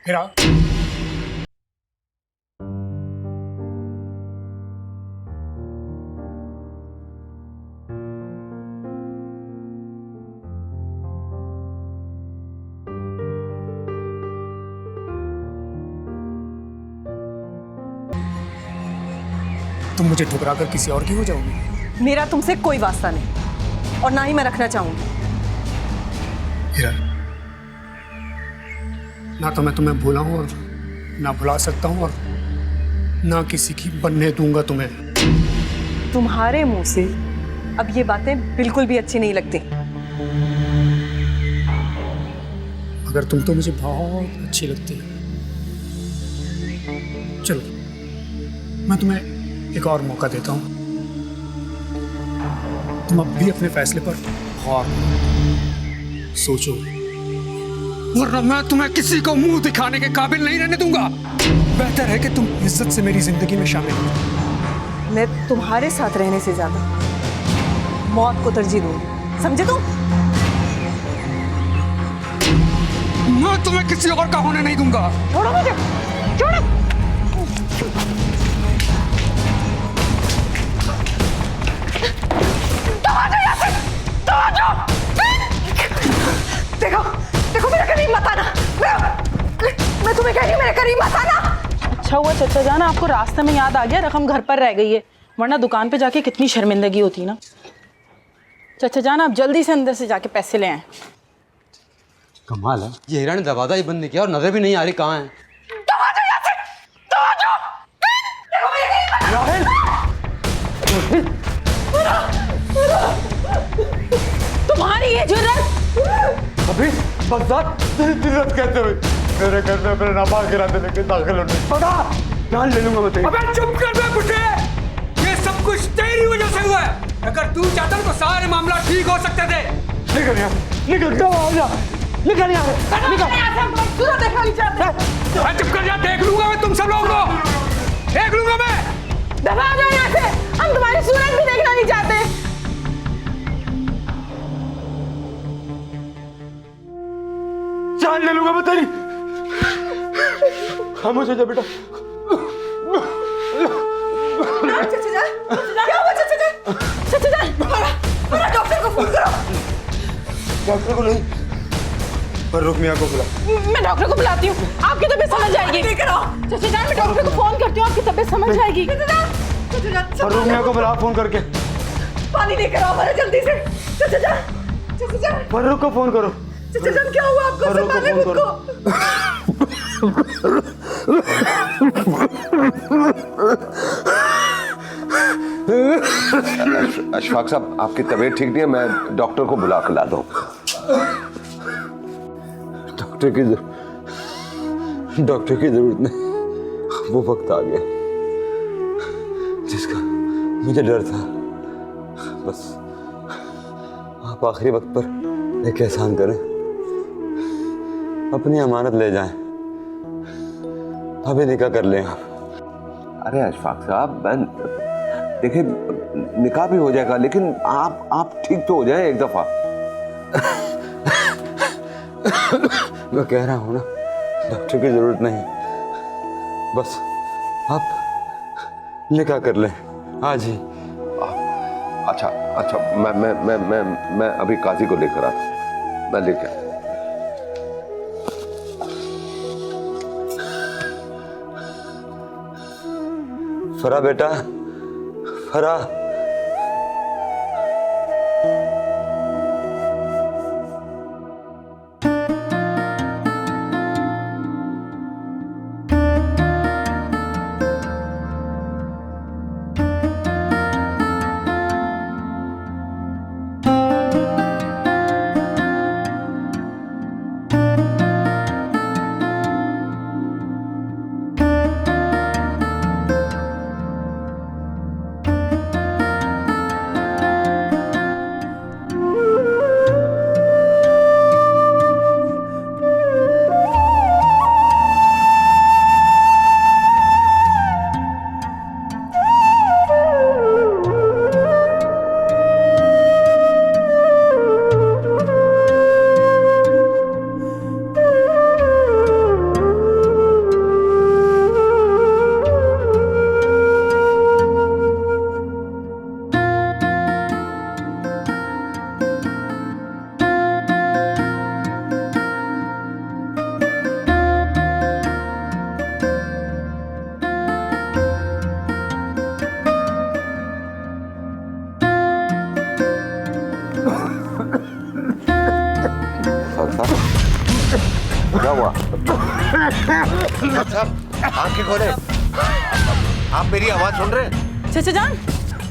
हीरा, तुम मुझे ठुकरा कर किसी और की हो जाओगी? मेरा तुमसे कोई वास्ता नहीं और ना ही मैं रखना चाहूंगी। हीरा, ना तो मैं तुम्हें भूला हूं और ना भुला सकता हूं और ना किसी की बनने दूंगा तुम्हें। तुम्हारे मुंह से अब ये बातें बिल्कुल भी अच्छी नहीं लगती। मगर तुम तो मुझे बहुत अच्छी लगती है। चलो, मैं तुम्हें एक और मौका देता हूं। तुम अब भी अपने फैसले पर गौर सोचो, वरना मैं तुम्हें किसी को मुंह दिखाने के काबिल नहीं रहने दूंगा। बेहतर है कि तुम इज्जत से मेरी जिंदगी में शामिल हो। मैं तुम्हारे साथ रहने से ज्यादा मौत को तरजीह दूंगी, समझे तुम? मैं तुम्हें किसी और का होने नहीं दूंगा। छोड़ो मुझे, छोड़ो। देखो देखो, मेरे करीब मत आना। मैं तुम्हें कह रही हूँ, मेरे करीब मत आना। अच्छा हुआ चाचा जान आपको रास्ते में याद आ गया, रकम घर पर रह गई है, वरना दुकान पे जाके कितनी शर्मिंदगी होती ना। चाचा जान आप जल्दी से अंदर से जाके पैसे ले आए। कमाल है, ये हीरा ने दरवाजा ही बंद नहीं किया और नजर भी नहीं आ रही कहाँ है। तुम्हारी ये जुर्रत! अभी बगदाद जुर्रत कहते हुए मेरे घर में मेरे नापाक इरादे लेके दाखिल होने बता, जान ले लूंगा मैं। अबे चुप कर बे बुड्ढे, ये सब कुछ तेरी वजह से हुआ है। अगर तू चाहता तो सारे मामला ठीक हो सकते थे। निकल यहाँ, निकल जा, निकल यहाँ, निकल। चुप कर जा, देख लूंगा मैं तुम सब लोग को। फेंक लूंगा मैं। दबा जाओ यहाँ से, हम तुम्हारी सूरत भी देखना नहीं चाहते। जान ले लूंगा मैं तेरी। खामोश हो जा बेटा। क्या हुआ चचा जान? डॉक्टर को फोन करो। डॉक्टर को नहीं, पर रुक मियाँ को बुला। मैं डॉक्टर को बुलाती हूँ, आपकी तबीयत समझ जाएगी। चाचा जान, मैं डॉक्टर को फोन करती हूँ, आपकी तबीयत समझ जाएगी। पर रुक मियाँ को बुला फोन करके। पानी लेकर आओ हमारा जल्दी से। चचा जान पर रुक को फोन करो। चचा जान क्या हुआ आपको? पर रुक को संभालिए फोन मुझको। अशफाक साहब, आपकी तबीयत ठीक नहीं है, मैं डॉक्टर को बुला के ला दूं। डॉक्टर की जरूरत नहीं, वो वक्त आ गया जिसका मुझे डर था। बस आप आखिरी वक्त पर एक एहसान करें, अपनी अमानत ले जाएं, अभी निकाह कर लें आप। अरे अशफाक साहब, मैं देखिए निकाह भी हो जाएगा, लेकिन आप ठीक तो हो जाए एक दफा। मैं कह रहा हूं ना, डॉक्टर की जरूरत नहीं, बस आप निकाह कर लें आज ही। अच्छा, मैं अभी काजी को लेकर आता हूं, मैं लेकर। फरा बेटा, फरा। क्या हुआ? साहब आंखें खोले, आप मेरी आवाज सुन रहे हैं? चाचा जान,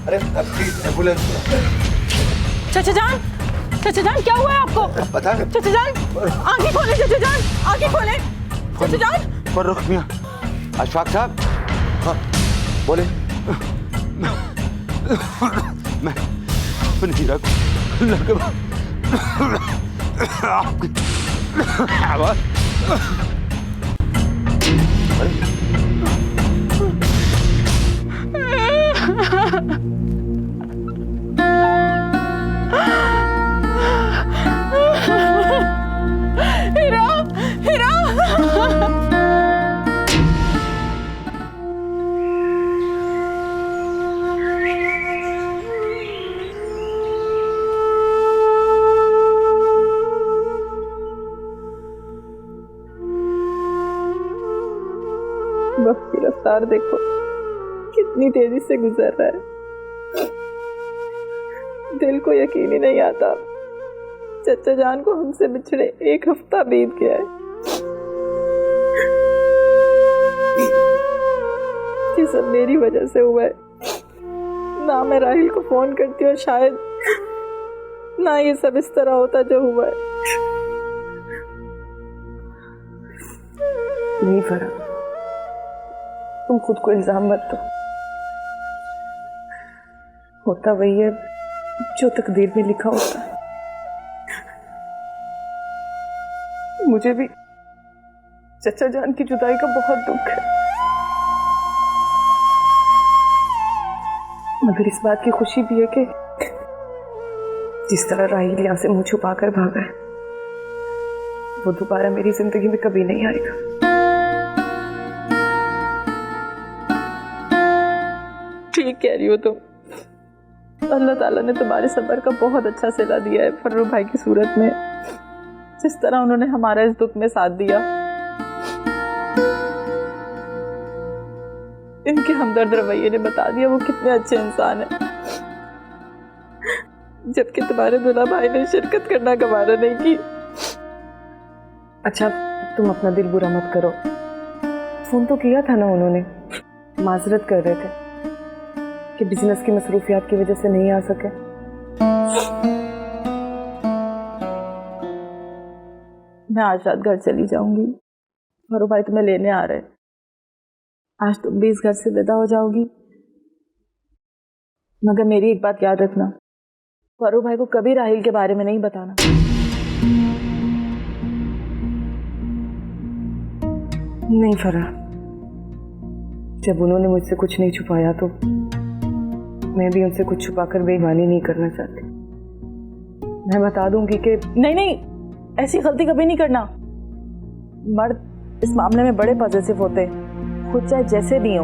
अरे प्लीज एम्बुलेंस। चाचा जान क्या हुआ है आपको? बता। चाचा जान आंखें खोले, चाचा जान आंखें खोले, चाचा जान। पर रुक मियाँ। अशफाक साहब, हाँ बोले। मैं अपनी हीरा को लड़के आपकी आवाज। हीरा, हीरा। वक्त की रफ्तार देखो कितनी तेजी से गुजर रहा है। दिल को यकीन ही नहीं आता, चचा जान को हमसे बिछड़े 1 हफ्ता बीत गया है। ये सब मेरी वजह से हुआ है। ना मैं राहिल को फोन करती और शायद ना ये सब इस तरह होता जो हुआ है। नहीं फरा, तुम खुद को इल्जाम मत दो। होता वही है जो तकदीर में लिखा होता है। मुझे भी चचा जान की जुदाई का बहुत दुख है। मगर इस बात की खुशी भी है कि जिस तरह राहिल यहाँ से मुंह छुपा कर भागा है, वो दोबारा मेरी जिंदगी में कभी नहीं आएगा। ठीक कह रही हो तुम। अल्लाह ताला ने तुम्हारे सब्र का बहुत अच्छा सिला दिया है फर्रुख भाई की सूरत में। जिस तरह उन्होंने हमारा इस दुख में साथ दिया, इनके हमदर्द रवैये ने बता दिया वो कितने अच्छे इंसान है। जबकि तुम्हारे दूल्हा भाई ने शिरकत करना गवारा नहीं की। अच्छा तुम अपना दिल बुरा मत करो। फोन तो किया था ना उन्होंने, माजरत कर रहे थे कि बिजनेस की मसरूफियात की वजह से नहीं आ सके। मैं आज रात घर चली जाऊंगी। फर्रुख भाई तुम्हें लेने आ रहे हैं। आज तुम भी इस घर से विदा हो जाओगी। मगर मेरी एक बात याद रखना, फर्रुख भाई को कभी राहिल के बारे में नहीं बताना। नहीं फराह, जब उन्होंने मुझसे कुछ नहीं छुपाया तो मैं भी उनसे कुछ छुपाकर बेईमानी नहीं करना चाहती। मैं बता दूंगी कि नहीं, ऐसी गलती कभी नहीं करना। मर्द इस मामले में बड़े पॉजिटिव होते हैं। खुद चाहे जैसे भी हो,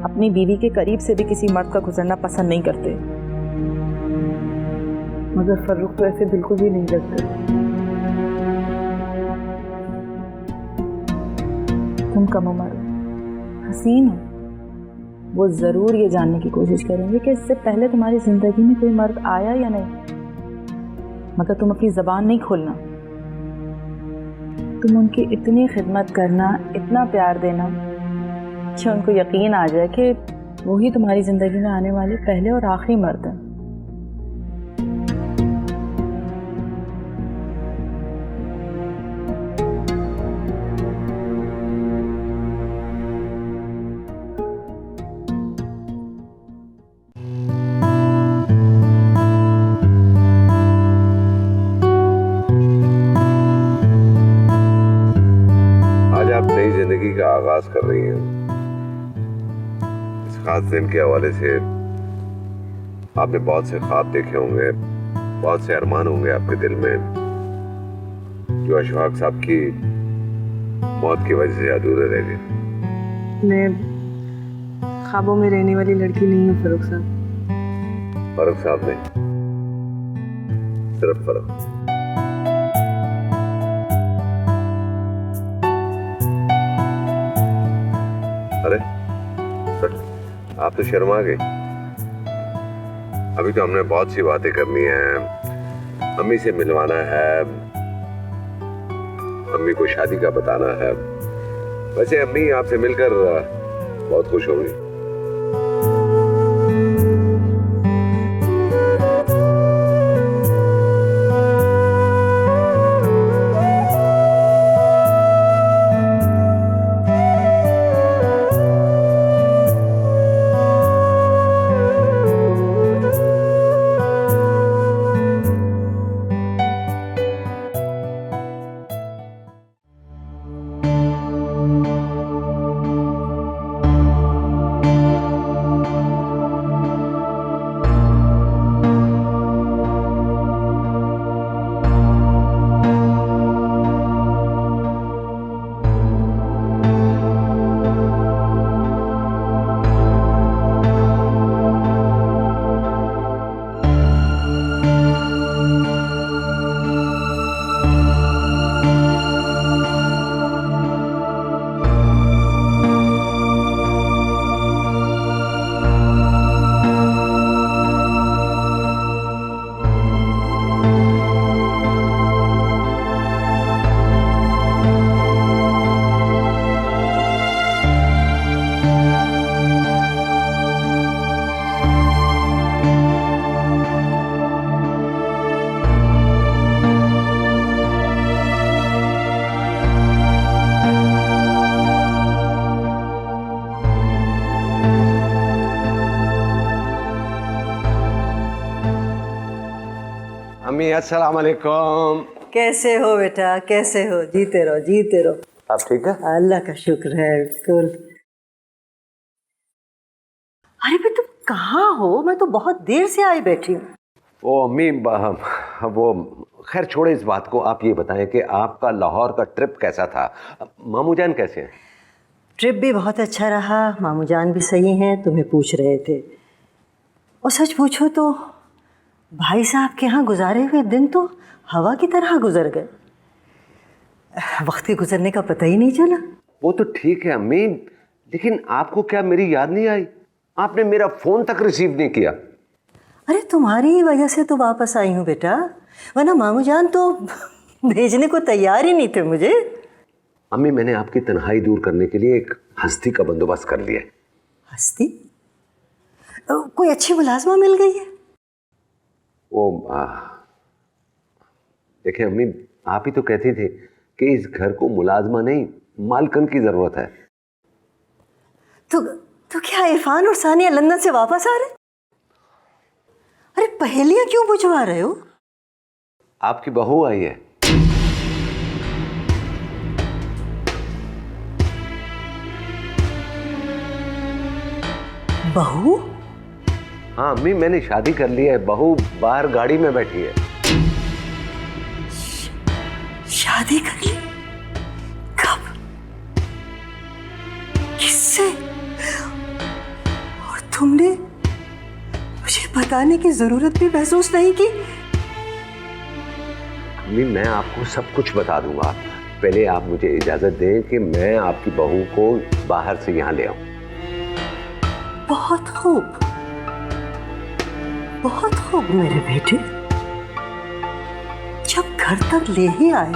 अपनी बीवी के करीब से भी किसी मर्द का गुजरना पसंद नहीं करते। मगर फर्रुख तो ऐसे बिल्कुल भी नहीं लगते। तुम कम उम्र हो, हसीन हो, वो जरूर ये जानने की कोशिश करेंगे कि इससे पहले तुम्हारी जिंदगी में कोई मर्द आया या नहीं। मगर तुम अपनी जबान नहीं खोलना। तुम उनकी इतनी खिदमत करना, इतना प्यार देना कि उनको यकीन आ जाए कि वही तुम्हारी जिंदगी में आने वाले पहले और आखिरी मर्द हैं। आज आप नई जिंदगी का आगाज कर रही हैं। इस खास दिन के हवाले से आपने बहुत से ख्वाब देखे होंगे, बहुत से अरमान होंगे आपके दिल में, जो अशफाक साहब की मौत की वजह से अधूरे रह गए। मैं ख्वाबों में रहने वाली लड़की नहीं हूँ फर्रुख साहब। फर्रुख साहब नहीं, सिर्फ फर्रुख। अरे आप तो शर्मा गए। अभी तो हमने बहुत सी बातें करनी है। अम्मी से मिलवाना है, अम्मी को शादी का बताना है। वैसे अम्मी आपसे मिलकर बहुत खुश होंगी। अम्मी अस्सलाम वालेकुम। कैसे हो बेटा, कैसे हो? जीते रहो, जीते रहो। आप ठीक है? अल्लाह का शुक्र है, बिल्कुल। अरे भाई तुम कहाँ हो? मैं तो बहुत देर से आई बैठी हूँ। ओ अम्मी, वो खैर छोड़े इस बात को। आप ये बताएं कि आपका लाहौर का ट्रिप कैसा था? मामू जान कैसे हैं? ट्रिप भी बहुत अच्छा रहा, मामू जान भी सही हैं, तुम्हें पूछ रहे थे। और सच पूछो तो भाई साहब के यहाँ गुजारे हुए दिन तो हवा की तरह गुजर गए, वक्त के गुजरने का पता ही नहीं चला। वो तो ठीक है अम्मी, लेकिन आपको क्या मेरी याद नहीं आई? आपने मेरा फोन तक रिसीव नहीं किया। अरे तुम्हारी ही वजह से तो वापस आई हूँ बेटा, वरना मामू जान तो भेजने को तैयार ही नहीं थे मुझे। अम्मी, मैंने आपकी तन्हाई दूर करने के लिए एक हस्ती का बंदोबस्त कर लिया है। हस्ती? कोई अच्छी मुलाजमा मिल गई है? वो देखिए अम्मी, आप ही तो कहती थी कि इस घर को मुलाजमा नहीं मालकन की जरूरत है। तो क्या इरफान और सानिया लंदन से वापस आ रहे? अरे पहेलियां क्यों बुझवा रहे हो? आपकी बहू आई है। बहू? हाँ अम्मी, मैंने शादी कर ली है। बहू बाहर गाड़ी में बैठी है। शादी कर ली? कब? किससे? और तुमने मुझे बताने की जरूरत भी महसूस नहीं की? अम्मी, मैं आपको सब कुछ बता दूंगा। पहले आप मुझे इजाजत दें कि मैं आपकी बहू को बाहर से यहाँ ले आऊं। बहुत खूब, बहुत खूब मेरे बेटे। जब घर तक ले ही आए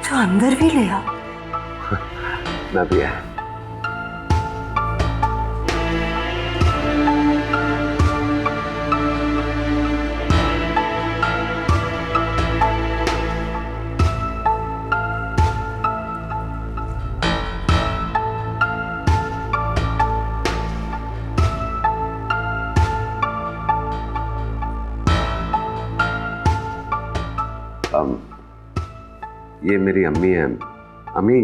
तो अंदर भी ले आओ। मैं भी आया। ये मेरी अम्मी है। अम्मी,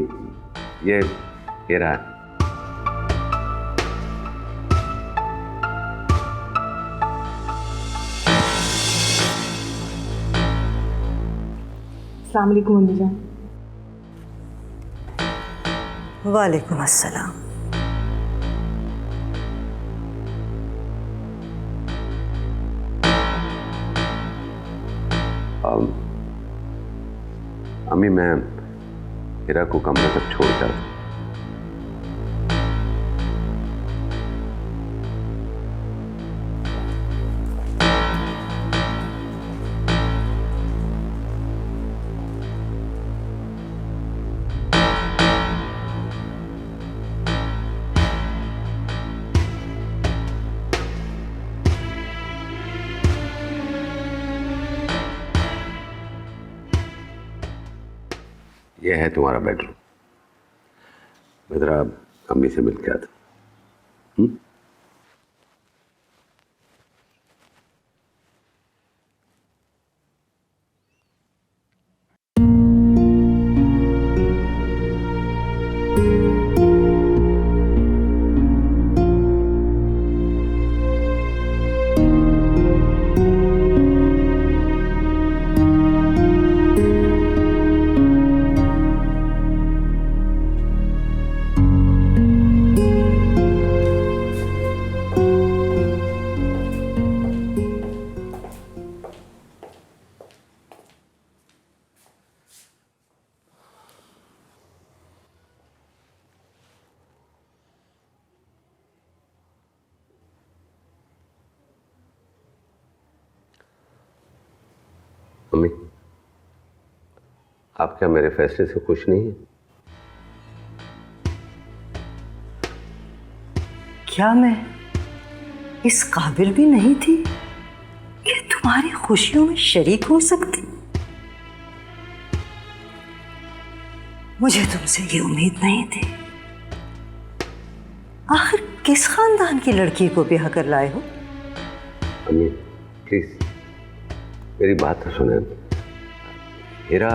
ये रहा। अस्सलाम वालेकुम अम्मी जान। वालेकुम अस्सलाम। अम्मी, मैं हीरा को कमरे तक छोड़ कर यह है तुम्हारा बेडरूम। मैं जरा अम्मी से मिल के आता। अम्मी, आप क्या मेरे फैसले से खुश नहीं हैं? क्या मैं इस काबिल भी नहीं थी कि तुम्हारी खुशियों में शरीक हो सकती? मुझे तुमसे ये उम्मीद नहीं थी। आखिर किस खानदान की लड़की को ब्याह कर लाए हो? अम्मी प्लीज मेरी बात तो सुने। हीरा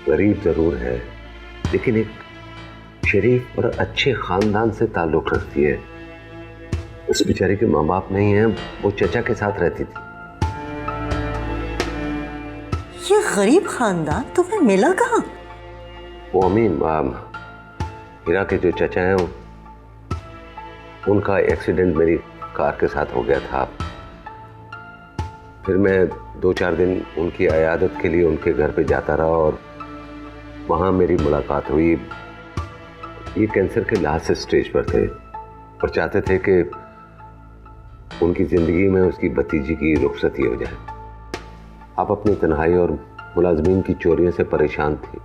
गरीब जरूर है, लेकिन एक शरीफ और अच्छे खानदान से ताल्लुक रखती है। उस बेचारे के माँ बाप नहीं हैं, वो चचा के साथ रहती थी। ये गरीब खानदान तुम्हें मिला कहाँ? वो अम्मी, हीरा के जो चचा हैं उनका एक्सीडेंट मेरी कार के साथ हो गया था। फिर मैं 2-4 दिन उनकी इयादत के लिए उनके घर पे जाता रहा और वहाँ मेरी मुलाकात हुई। ये कैंसर के लास्ट स्टेज पर थे और चाहते थे कि उनकी ज़िंदगी में उसकी भतीजी की रुखसती हो जाए। आप अपनी तन्हाई और मुलाजमीन की चोरियों से परेशान थी।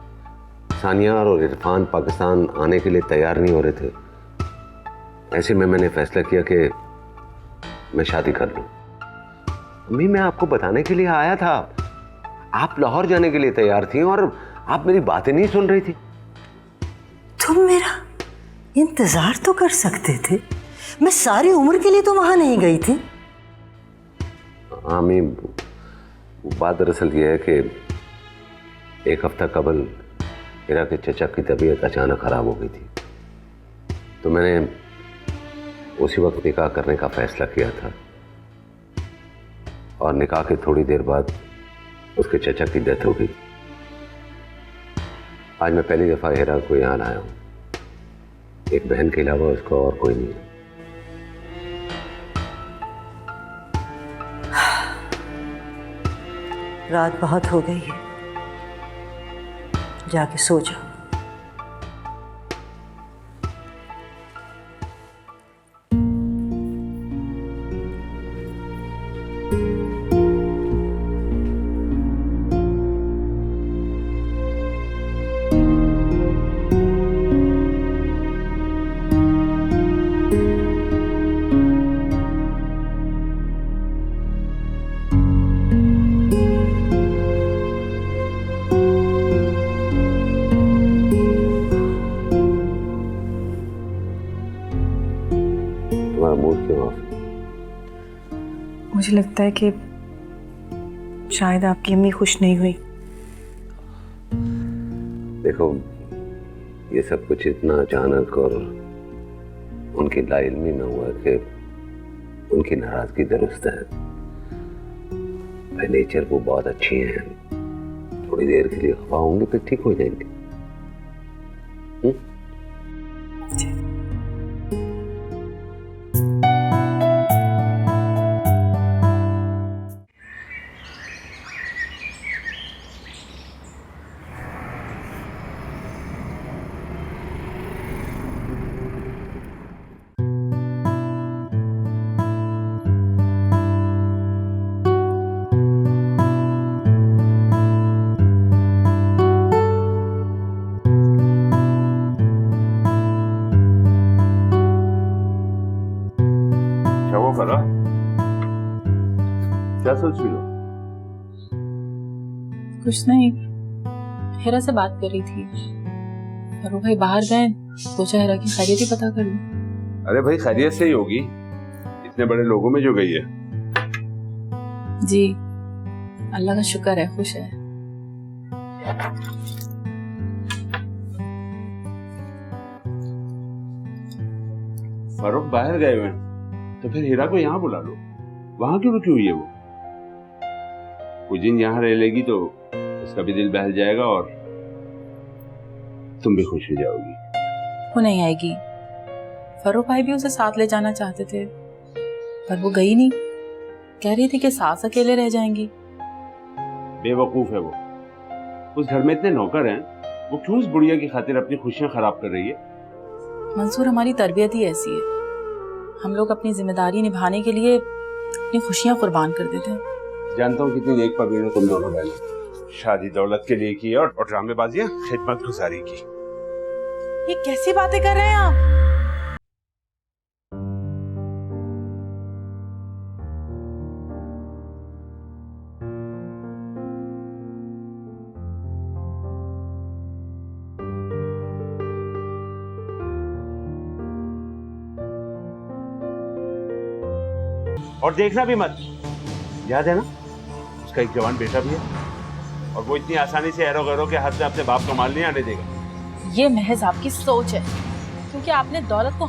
सानिया और इरफान पाकिस्तान आने के लिए तैयार नहीं हो रहे थे। ऐसे में मैंने फैसला किया कि मैं शादी कर लूं। अम्मी, मैं आपको बताने के लिए आया था। आप लाहौर जाने के लिए तैयार थी और आप मेरी बातें नहीं सुन रही थी। तुम मेरा इंतजार तो कर सकते थे। मैं सारी उम्र के लिए तो वहां नहीं गई थी। अम्मी, बात दरअसल ये है कि 1 हफ्ता कबल हीरा के चचा की तबीयत अचानक खराब हो गई थी, तो मैंने उसी वक्त निकाह करने का फैसला किया था। और निकाह के थोड़ी देर बाद उसके चचा की डेथ हो गई। आज मैं पहली दफा हीरा को यहाँ लाया हूँ। एक बहन के अलावा उसका और कोई नहीं है। रात बहुत हो गई है, जाके सो जाओ। मुझे लगता है कि शायद आपकी अम्मी खुश नहीं हुई। देखो, ये सब कुछ इतना अचानक और उनकी लाइल्मी में हुआ कि उनकी नाराजगी दुरुस्त है। बाय नेचर वो बहुत अच्छी हैं। थोड़ी देर के लिए खफा होंगे फिर ठीक हो जाएंगे। क्या सोच रही हो? कुछ नहीं, हीरा से बात कर रही थी। फरूक भाई बाहर गए, सोचा हीरा की खैरियत ही पता कर लूं। अरे भाई, खैरियत से ही होगी, इतने बड़े लोगों में जो गई है। जी, अल्लाह का शुक्र है, खुश है। फरूक बाहर गए हुए तो फिर हीरा को यहाँ बुला लो। वहां क्यों रुकी हुई है वो? कुछ दिन यहाँ रह लेगी तो उसका भी दिल बहल जाएगा और तुम भी खुश हो जाओगी। वो नहीं आएगी। फरूक भाई भी उसे साथ ले जाना चाहते थे, पर वो गई नहीं। कह रही थी कि सास अकेले रह जाएंगी। बेवकूफ है वो। उस घर में इतने नौकर हैं, वो क्यों उस बुढ़िया की खातिर अपनी खुशियां खराब कर रही है? मंसूर, हमारी तरबियत ही ऐसी है। हम लोग अपनी जिम्मेदारी निभाने के लिए अपनी खुशियां कुर्बान कर देते हैं। जानता हूँ कितनी नेक पबीर हो तुम दोनों बहनें। शादी दौलत के लिए की और ड्रामेबाजियां खिदमत गुजारी की। ये कैसी बातें कर रहे हैं आप? और देखना भी मत, याद है ना, उसका एक जवान बेटा भी है और वो इतनी आसानी से एरो गैरो के हाथ में अपने बाप का माल नहीं आने देगा। ये महज आपकी सोच है, क्योंकि आपने दौलत को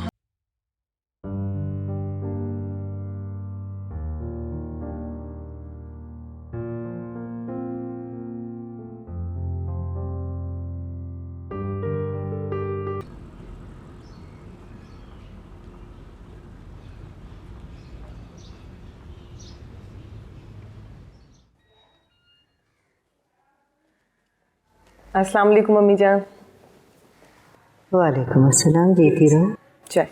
अस्सलाम वालेकुम अम्मी जान। वालेकुम अस्सलाम, जीती रहो। चाय।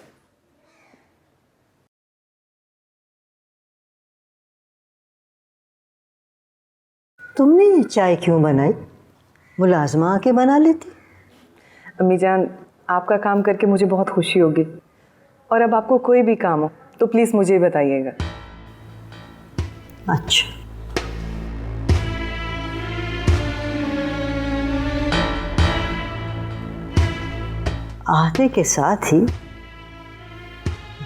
तुमने ये चाय क्यों बनाई? मुलाजमा आके बना लेती। अम्मी जान, आपका काम करके मुझे बहुत खुशी होगी, और अब आपको कोई भी काम हो तो प्लीज़ मुझे ही बताइएगा। अच्छा, आते के साथ ही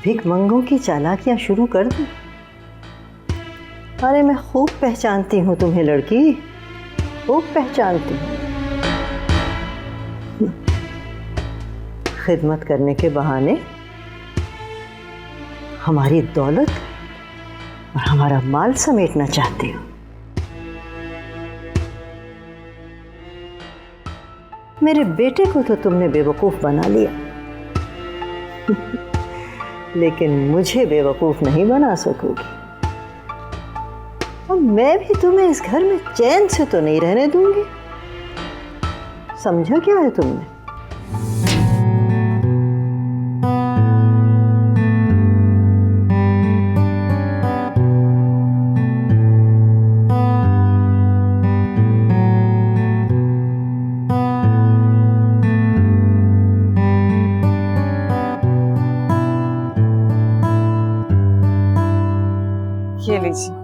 भिखमंगों की चालाकियां शुरू कर दी। अरे मैं खूब पहचानती हूँ तुम्हें लड़की, खूब पहचानती हूँ। खिदमत करने के बहाने हमारी दौलत और हमारा माल समेटना चाहती हो। मेरे बेटे को तो तुमने बेवकूफ बना लिया, लेकिन मुझे बेवकूफ नहीं बना सकोगी। और मैं भी तुम्हें इस घर में चैन से तो नहीं रहने दूंगी। समझा क्या है तुमने? ये लीजिए।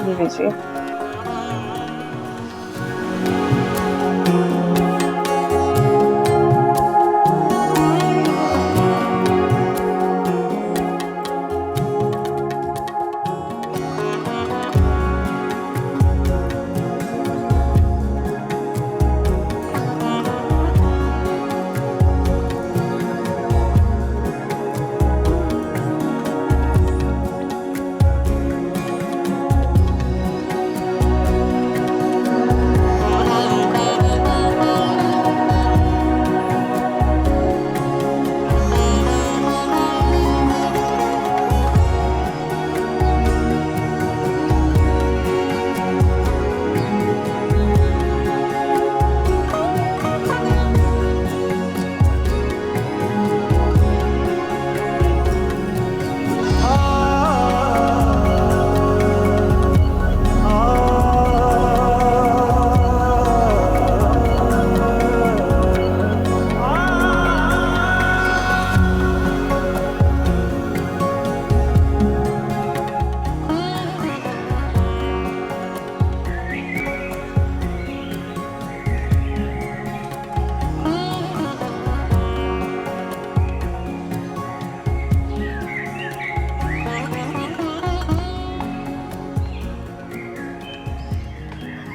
ये लीजिए।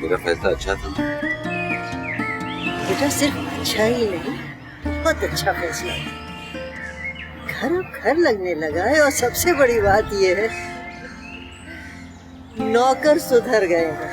मेरा फैसला अच्छा था। बेटा सिर्फ अच्छा ही नहीं, बहुत अच्छा फैसला है। घर अब घर लगने लगा है, और सबसे बड़ी बात यह है नौकर सुधर गए हैं।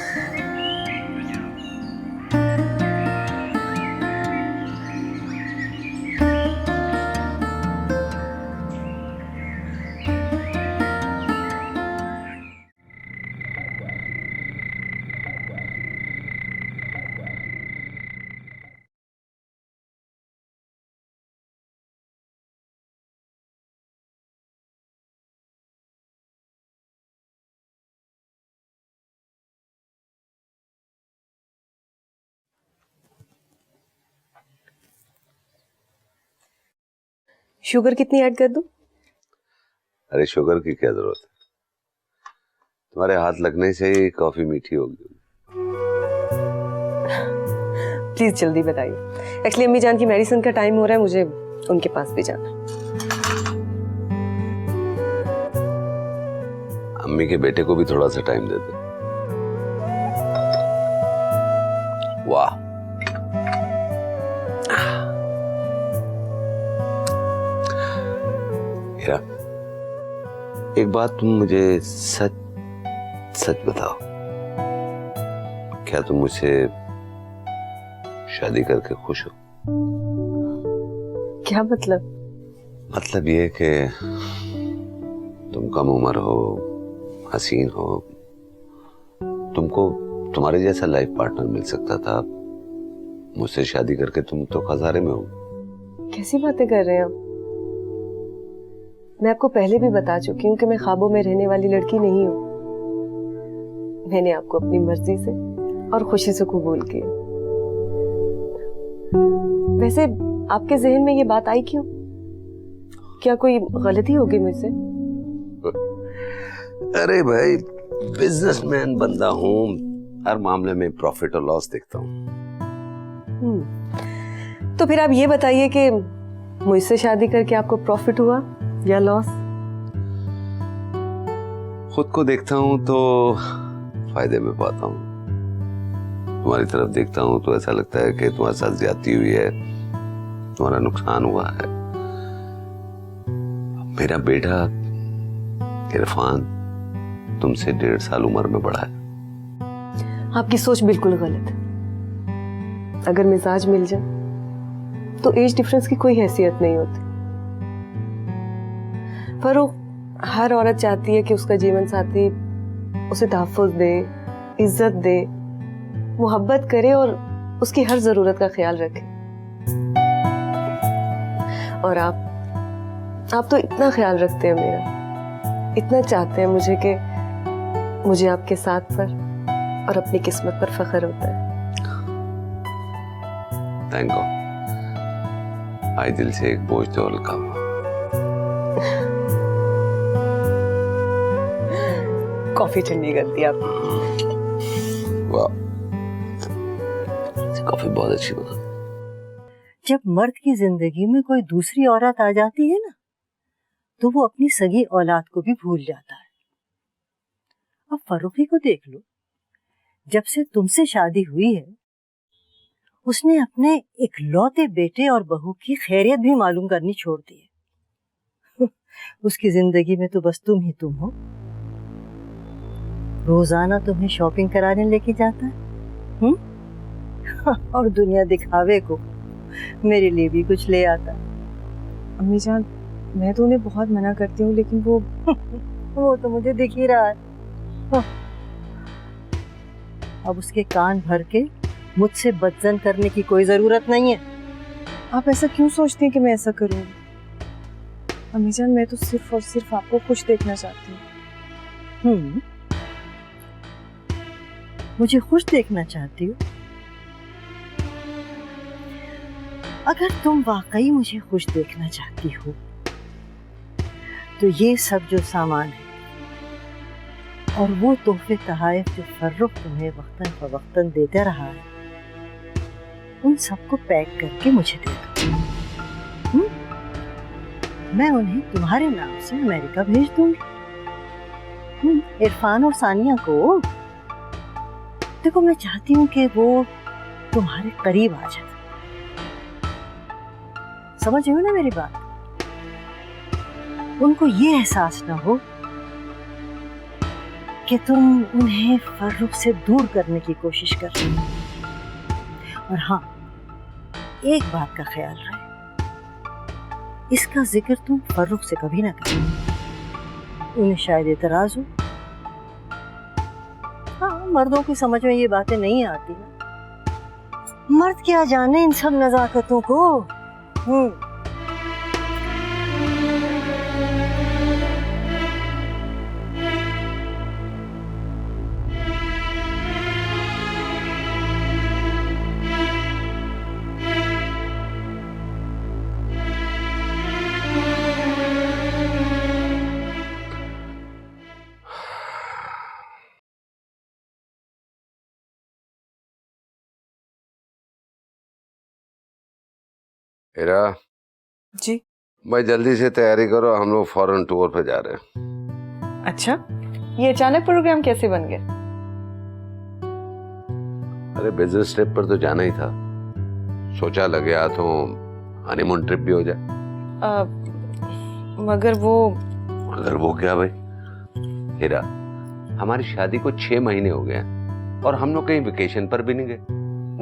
शुगर कितनी ऐड कर दूं? अरे शुगर की क्या जरूरत है, तुम्हारे हाथ लगने से ही कॉफी मीठी होगी। प्लीज जल्दी बताइए। एक्चुअली अम्मी जान की मेडिसिन का टाइम हो रहा है, मुझे उनके पास भी जाना है। अम्मी के बेटे को भी थोड़ा सा टाइम दे दे। वाह, हीरा, एक बात तुम मुझे सच सच बताओ, क्या तुम मुझसे शादी करके खुश हो? क्या मतलब? मतलब ये कि तुम कम उम्र हो, हसीन हो, तुमको तुम्हारे जैसा लाइफ पार्टनर मिल सकता था, मुझसे शादी करके तुम तो खजारे में हो। कैसी बातें कर रहे हैं आप? मैं आपको पहले भी बता चुकी हूँ कि मैं ख्वाबों में रहने वाली लड़की नहीं हूँ। मैंने आपको अपनी मर्जी से और खुशी से कबूल किया। वैसे आपके जहन में ये बात आई क्यों? क्या कोई गलती होगी मुझसे? अरे भाई, बिजनेसमैन बंदा हूँ, हर मामले में प्रॉफिट और लॉस देखता हूँ। तो फिर आप ये बताइए कि मुझसे शादी करके आपको प्रॉफिट हुआ या लॉस? खुद को देखता हूँ तो फायदे में पाता हूँ, तुम्हारी तरफ देखता हूँ तो ऐसा लगता है कि तुम्हारे साथ ज्यादती हुई है, तुम्हारा नुकसान हुआ है। मेरा बेटा इरफान तुमसे 1.5 साल उम्र में बड़ा है। आपकी सोच बिल्कुल गलत है। अगर मिजाज मिल जाए तो एज डिफरेंस की कोई हैसियत नहीं होती। फरूक, हर औरत चाहती है कि उसका जीवन साथी उसे तहफ़्फ़ुज़ दे, इज्जत दे, मोहब्बत करे और उसकी हर जरूरत का ख्याल रखे। और आप तो इतना ख्याल रखते हैं मेरा, इतना चाहते हैं मुझे कि मुझे आपके साथ पर और अपनी किस्मत पर फख्र होता है। थैंक गॉड, आज दिल से एक बोझ तो हल्का हुआ। कॉफी ठंडी कर दी आपने। वाह, कॉफी बहुत अच्छी बना। जब मर्द की जिंदगी में कोई दूसरी औरत आ जाती है ना, तो वो अपनी सगी औलाद को भी भूल जाता है। अब फरूखी को देख लो, जब से तुमसे शादी हुई है उसने अपने इकलौते बेटे और बहू की खैरियत भी मालूम करनी छोड़ दी है। उसकी जिंदगी में तो बस तुम ही तुम हो। रोजाना तुम्हें शॉपिंग कराने लेके जाता है, और दुनिया दिखावे को मेरे लिए भी कुछ ले आता। अम्मी जान, मैं तो उन्हें बहुत मना करती हूँ, लेकिन वो तो मुझे दिख ही रहा है। अब उसके कान भर के मुझसे बदजन करने की कोई जरूरत नहीं है। आप ऐसा क्यों सोचती हैं कि मैं ऐसा करूँगी? अम्मी जान, मैं तो सिर्फ और सिर्फ आपको खुश देखना चाहती हूँ। मुझे खुश देखना चाहती हो? अगर तुम वाकई मुझे खुश देखना चाहती हो तो ये सब जो सामान है और वो तोहफे तहाइफ जो फर्रुख तुम्हें वक्तन फवक्तन देता रहा है, उन सबको पैक करके मुझे दे दो। मैं उन्हें तुम्हारे नाम से अमेरिका भेज दूंगी। इरफान और सानिया को देखो, मैं चाहती हूँ कि वो तुम्हारे करीब आ जाए। समझ रहे हो ना मेरी बात? उनको ये एहसास ना हो कि तुम उन्हें फर्रुख से दूर करने की कोशिश कर रही हो। और हाँ, एक बात का ख्याल रहे, इसका जिक्र तुम फर्रुख से कभी ना करो। उन्हें शायद एतराज हो। हाँ, मर्दों की समझ में ये बातें नहीं आती ना। मर्द क्या जाने इन सब नजाकतों को। हीरा जी। भाई, जल्दी से तैयारी करो, हम लोग फॉरेन टूर पे जा रहे हैं। अच्छा, ये अचानक प्रोग्राम कैसे बन गया? अरे बिजनेस ट्रिप पर तो जाना ही था, सोचा लग गया तो हनीमून ट्रिप भी हो जाए। मगर वो क्या भाई हीरा, हमारी शादी को 6 महीने हो गए हैं और हम लोग कहीं वेकेशन पर भी नहीं गए।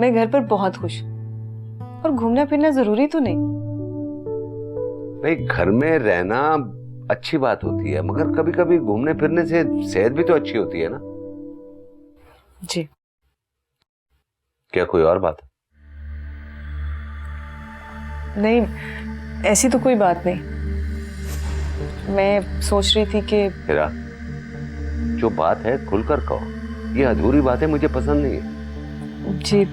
मैं घर पर बहुत खुश हूँ, और घूमना फिरना जरूरी तो नहीं। भाई घर में रहना अच्छी बात होती है, मगर कभी कभी घूमने फिरने से सेहत भी तो अच्छी होती है ना। जी। क्या कोई और बात है? नहीं, ऐसी तो कोई बात नहीं। मैं सोच रही थी कि हीरा, जो बात है खुलकर कहो, ये अधूरी बातें मुझे पसंद नहीं है। जी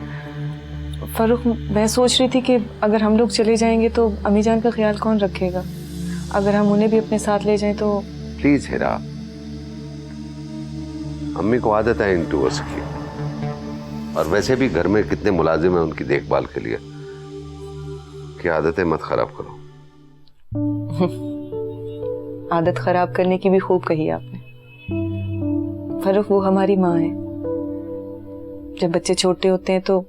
फरूख, मैं सोच रही थी कि अगर हम लोग चले जाएंगे तो अम्मी जान का ख्याल कौन रखेगा? अगर हम उन्हें भी अपने साथ ले जाएं तो। प्लीज हीरा, अम्मी को आदत है इन टूर्स की, और वैसे भी घर में कितने मुलाजिम हैं उनकी देखभाल के लिए, कि आदतें मत खराब करो। आदत खराब करने की भी खूब कही आपने। फरूख, वो हमारी माँ है। जब बच्चे छोटे होते हैं तो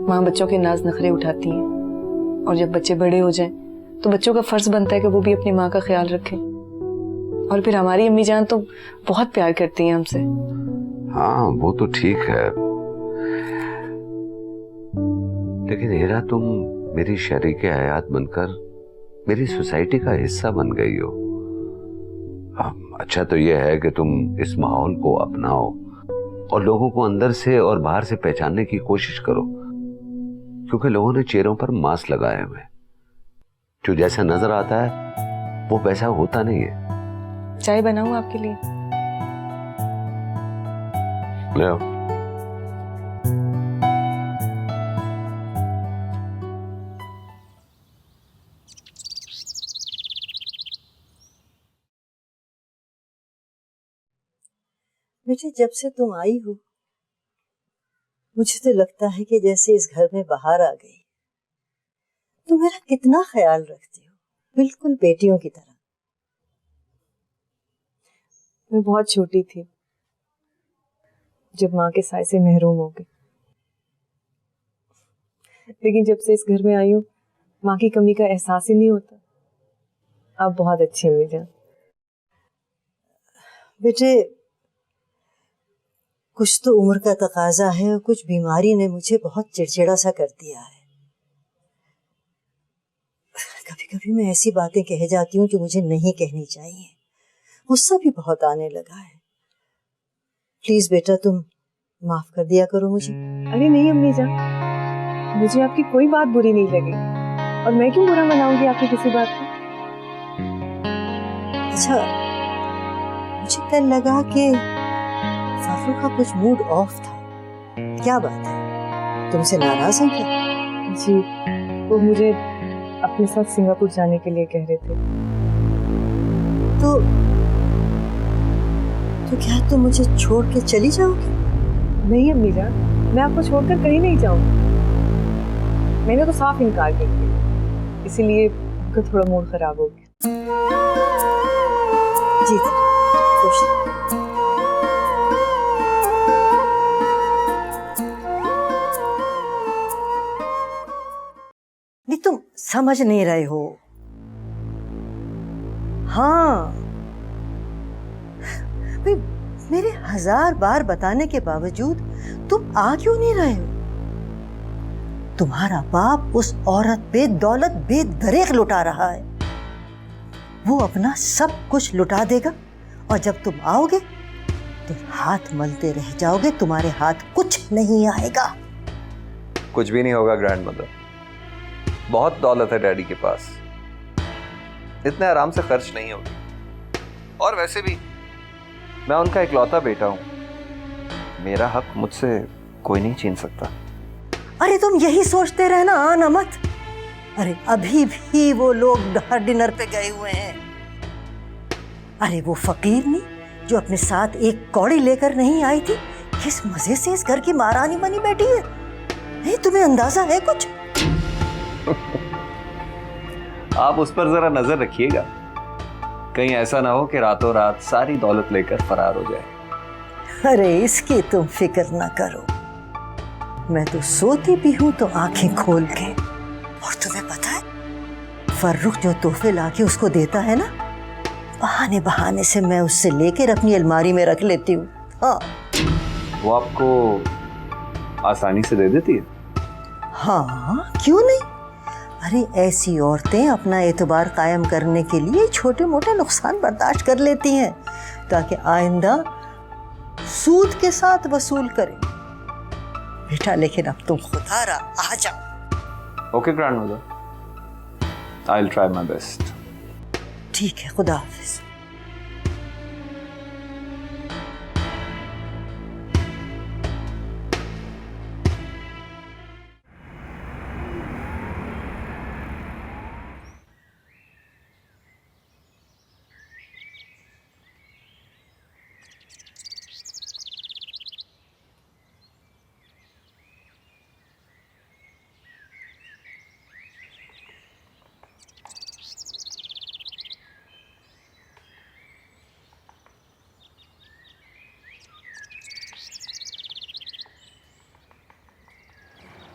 माँ बच्चों के नाज नखरे उठाती हैं, और जब बच्चे बड़े हो जाएं तो बच्चों का फर्ज बनता है कि वो भी अपनी माँ का ख्याल रखें। और फिर हमारी अम्मी जान तो बहुत प्यार करती हैं हमसे। हाँ वो तो ठीक है, लेकिन हीरा तुम मेरी शरीके हयात बनकर मेरी सोसाइटी का हिस्सा बन गई हो। अच्छा तो यह है कि तुम इस माहौल को अपनाओ और लोगों को अंदर से और बाहर से पहचानने की कोशिश करो, क्योंकि लोगों ने चेहरों पर मास्क लगाए हुए, जो जैसा नजर आता है वो वैसा होता नहीं है। चाय बनाऊं आपके लिए? ले आओ। बेटे, जब से तुम आई हो मुझे तो लगता है कि जैसे इस घर में बाहर आ गई। तुम मेरा कितना ख्याल रखती हो, बिल्कुल बेटियों की तरह। मैं बहुत छोटी थी जब माँ के साय से महरूम हो गई, लेकिन जब से इस घर में आई हूँ माँ की कमी का एहसास ही नहीं होता। आप बहुत अच्छी अम्मी जान। बेटे, कुछ तो उम्र का तकाजा है और कुछ बीमारी ने मुझे बहुत चिड़चिड़ा सा कर दिया है। कभी कभी मैं ऐसी बातें कह जाती हूँ जो मुझे नहीं कहनी चाहिए। गुस्सा भी बहुत आने लगा है। प्लीज बेटा, तुम माफ कर दिया करो मुझे। अरे नहीं अम्मी जान, मुझे आपकी कोई बात बुरी नहीं लगी, और मैं क्यों बुरा मनाऊंगी आपकी किसी बात को। अच्छा, मुझे कल लगा कि फाफू का कुछ मूड ऑफ था। क्या बात है, तुमसे नाराज है क्या? जी, वो मुझे अपने साथ सिंगापुर जाने के लिए कह रहे थे। तो क्या तुम मुझे छोड़ के चली जाओगी? नहीं अम्मी जान, मैं आपको छोड़कर कहीं नहीं जाऊंगी। मैंने तो साफ इनकार कर दिया, इसीलिए उनका थोड़ा मूड खराब हो गया। जी खुश। नहीं, तुम समझ नहीं रहे हो। हाँ, भाई मेरे 1000 बार बताने के बावजूद तुम आ क्यों नहीं रहे हो? तुम्हारा बाप उस औरत पे दौलत बेदरेक लुटा रहा है। वो अपना सब कुछ लुटा देगा, और जब तुम आओगे तो हाथ मलते रह जाओगे। तुम्हारे हाथ कुछ नहीं आएगा। कुछ भी नहीं होगा ग्रैंड मदर, बहुत दौलत है डैडी के पास, इतने आराम से खर्च नहीं होगी। और वैसे भी मैं उनका इकलौता बेटा हूं, मेरा हक मुझसे कोई नहीं छीन सकता। अरे तुम यही सोचते रहना, आना मत। अरे अभी भी वो लोग बाहर डिनर पे गए हुए हैं। अरे वो फकीर नहीं जो अपने साथ एक कौड़ी लेकर नहीं आई थी, किस मजे से इस घर की महारानी बनी बैठी है। नहीं, तुम्हें अंदाजा है कुछ? आप उस पर जरा नजर रखिएगा, कहीं ऐसा ना हो कि रातों रात सारी दौलत लेकर फरार हो जाए। अरे इसकी तुम फिक्र ना करो, मैं तो सोती भी हूँ तो आंखें खोल के। और तुम्हें पता है फर्रुख जो तोहफे लाके उसको देता है ना, बहाने बहाने से मैं उससे लेकर अपनी अलमारी में रख लेती हूँ। हाँ वो आपको आसानी से दे देती है? हाँ क्यों नहीं। अरे ऐसी औरतें अपना एतबार कायम करने के लिए छोटे मोटे नुकसान बर्दाश्त कर लेती हैं ताकि आइंदा सूद के साथ वसूल करें। बेटा लेकिन अब तुम खुदारा आ जाओ। Okay grandmother, I will try my best. ठीक है, खुदा हाफिज।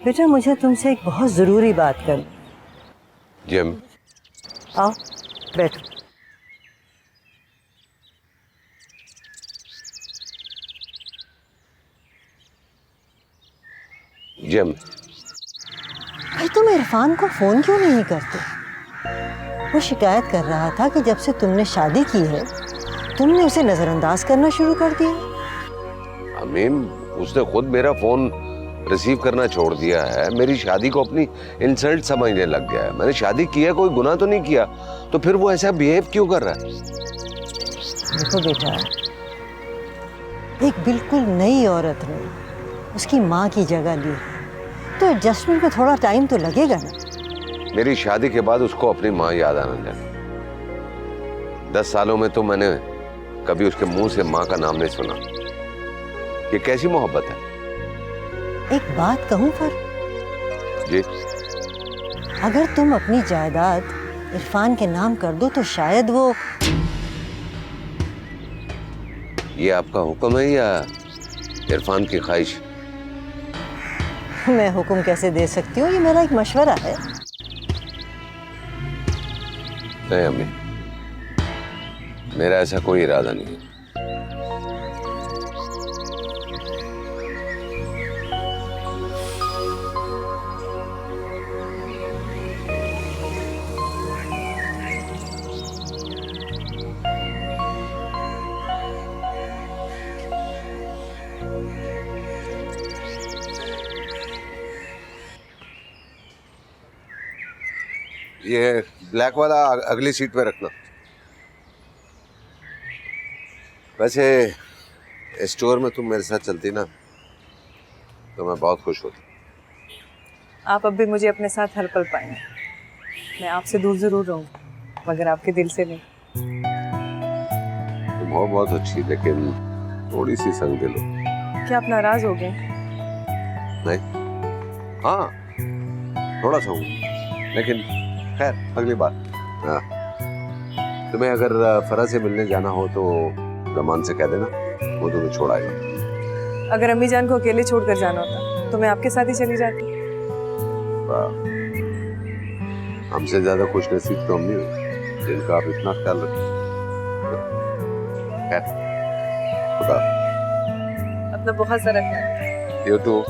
बेटा मुझे तुमसे एक बहुत ज़रूरी बात करनी। जी अम्मी। आओ बैठो। जी अम्मी। भाई तुम इरफान को फ़ोन क्यों नहीं करते? वो शिकायत कर रहा था कि जब से तुमने शादी की है तुमने उसे नज़रअंदाज करना शुरू कर दिया। अम्मी उसने खुद मेरा फोन रिसीव करना छोड़ दिया है, मेरी शादी को अपनी इंसल्ट समझने लग गया है। मैंने शादी की है, कोई गुनाह तो नहीं किया, तो फिर वो ऐसा बिहेव क्यों कर रहा है? देखो बेटा, एक बिल्कुल नई औरत ने उसकी माँ की जगह ली है तो एडजस्टमेंट में थोड़ा टाइम तो लगेगा ना। मेरी शादी के बाद उसको अपनी माँ याद आने लगी। 10 सालों में तो मैंने कभी उसके मुंह से माँ का नाम नहीं सुना। ये कैसी मोहब्बत है? एक बात कहूँ पर जी। अगर तुम अपनी जायदाद इरफान के नाम कर दो तो शायद वो। ये आपका हुक्म है या इरफान की ख्वाहिश? मैं हुक्म कैसे दे सकती हूँ, ये मेरा एक मशवरा है। नहीं अम्मी, मेरा ऐसा कोई इरादा नहीं है। ये ब्लैक वाला अगली सीट पे रखना। वैसे स्टोर में तुम मेरे साथ चलती ना तो मैं बहुत खुश होती। आप अब भी मुझे अपने साथ हर पल पाएंगे। मैं आपसे दूर जरूर रहूँ मगर आपके दिल से नहीं। तुम हो बहुत अच्छी लेकिन थोड़ी सी संग दिल हो। क्या आप नाराज हो गए? नहीं, हाँ थोड़ा सा हूँ, लेकिन खैर अगली बार। हाँ, तुम्हें अगर फरा से मिलने जाना हो तो रमान से कह देना, वो तुम्हें छोड़ आएगा। अगर अम्मी जान को अकेले छोड़कर जाना होता तो मैं आपके साथ ही चली जाती। हमसे ज्यादा खुश नसीब तो हम नहीं हुए जिनका आप इतना ख्याल रखते। खुदा अपना बहुत सारा ख्याल। You too.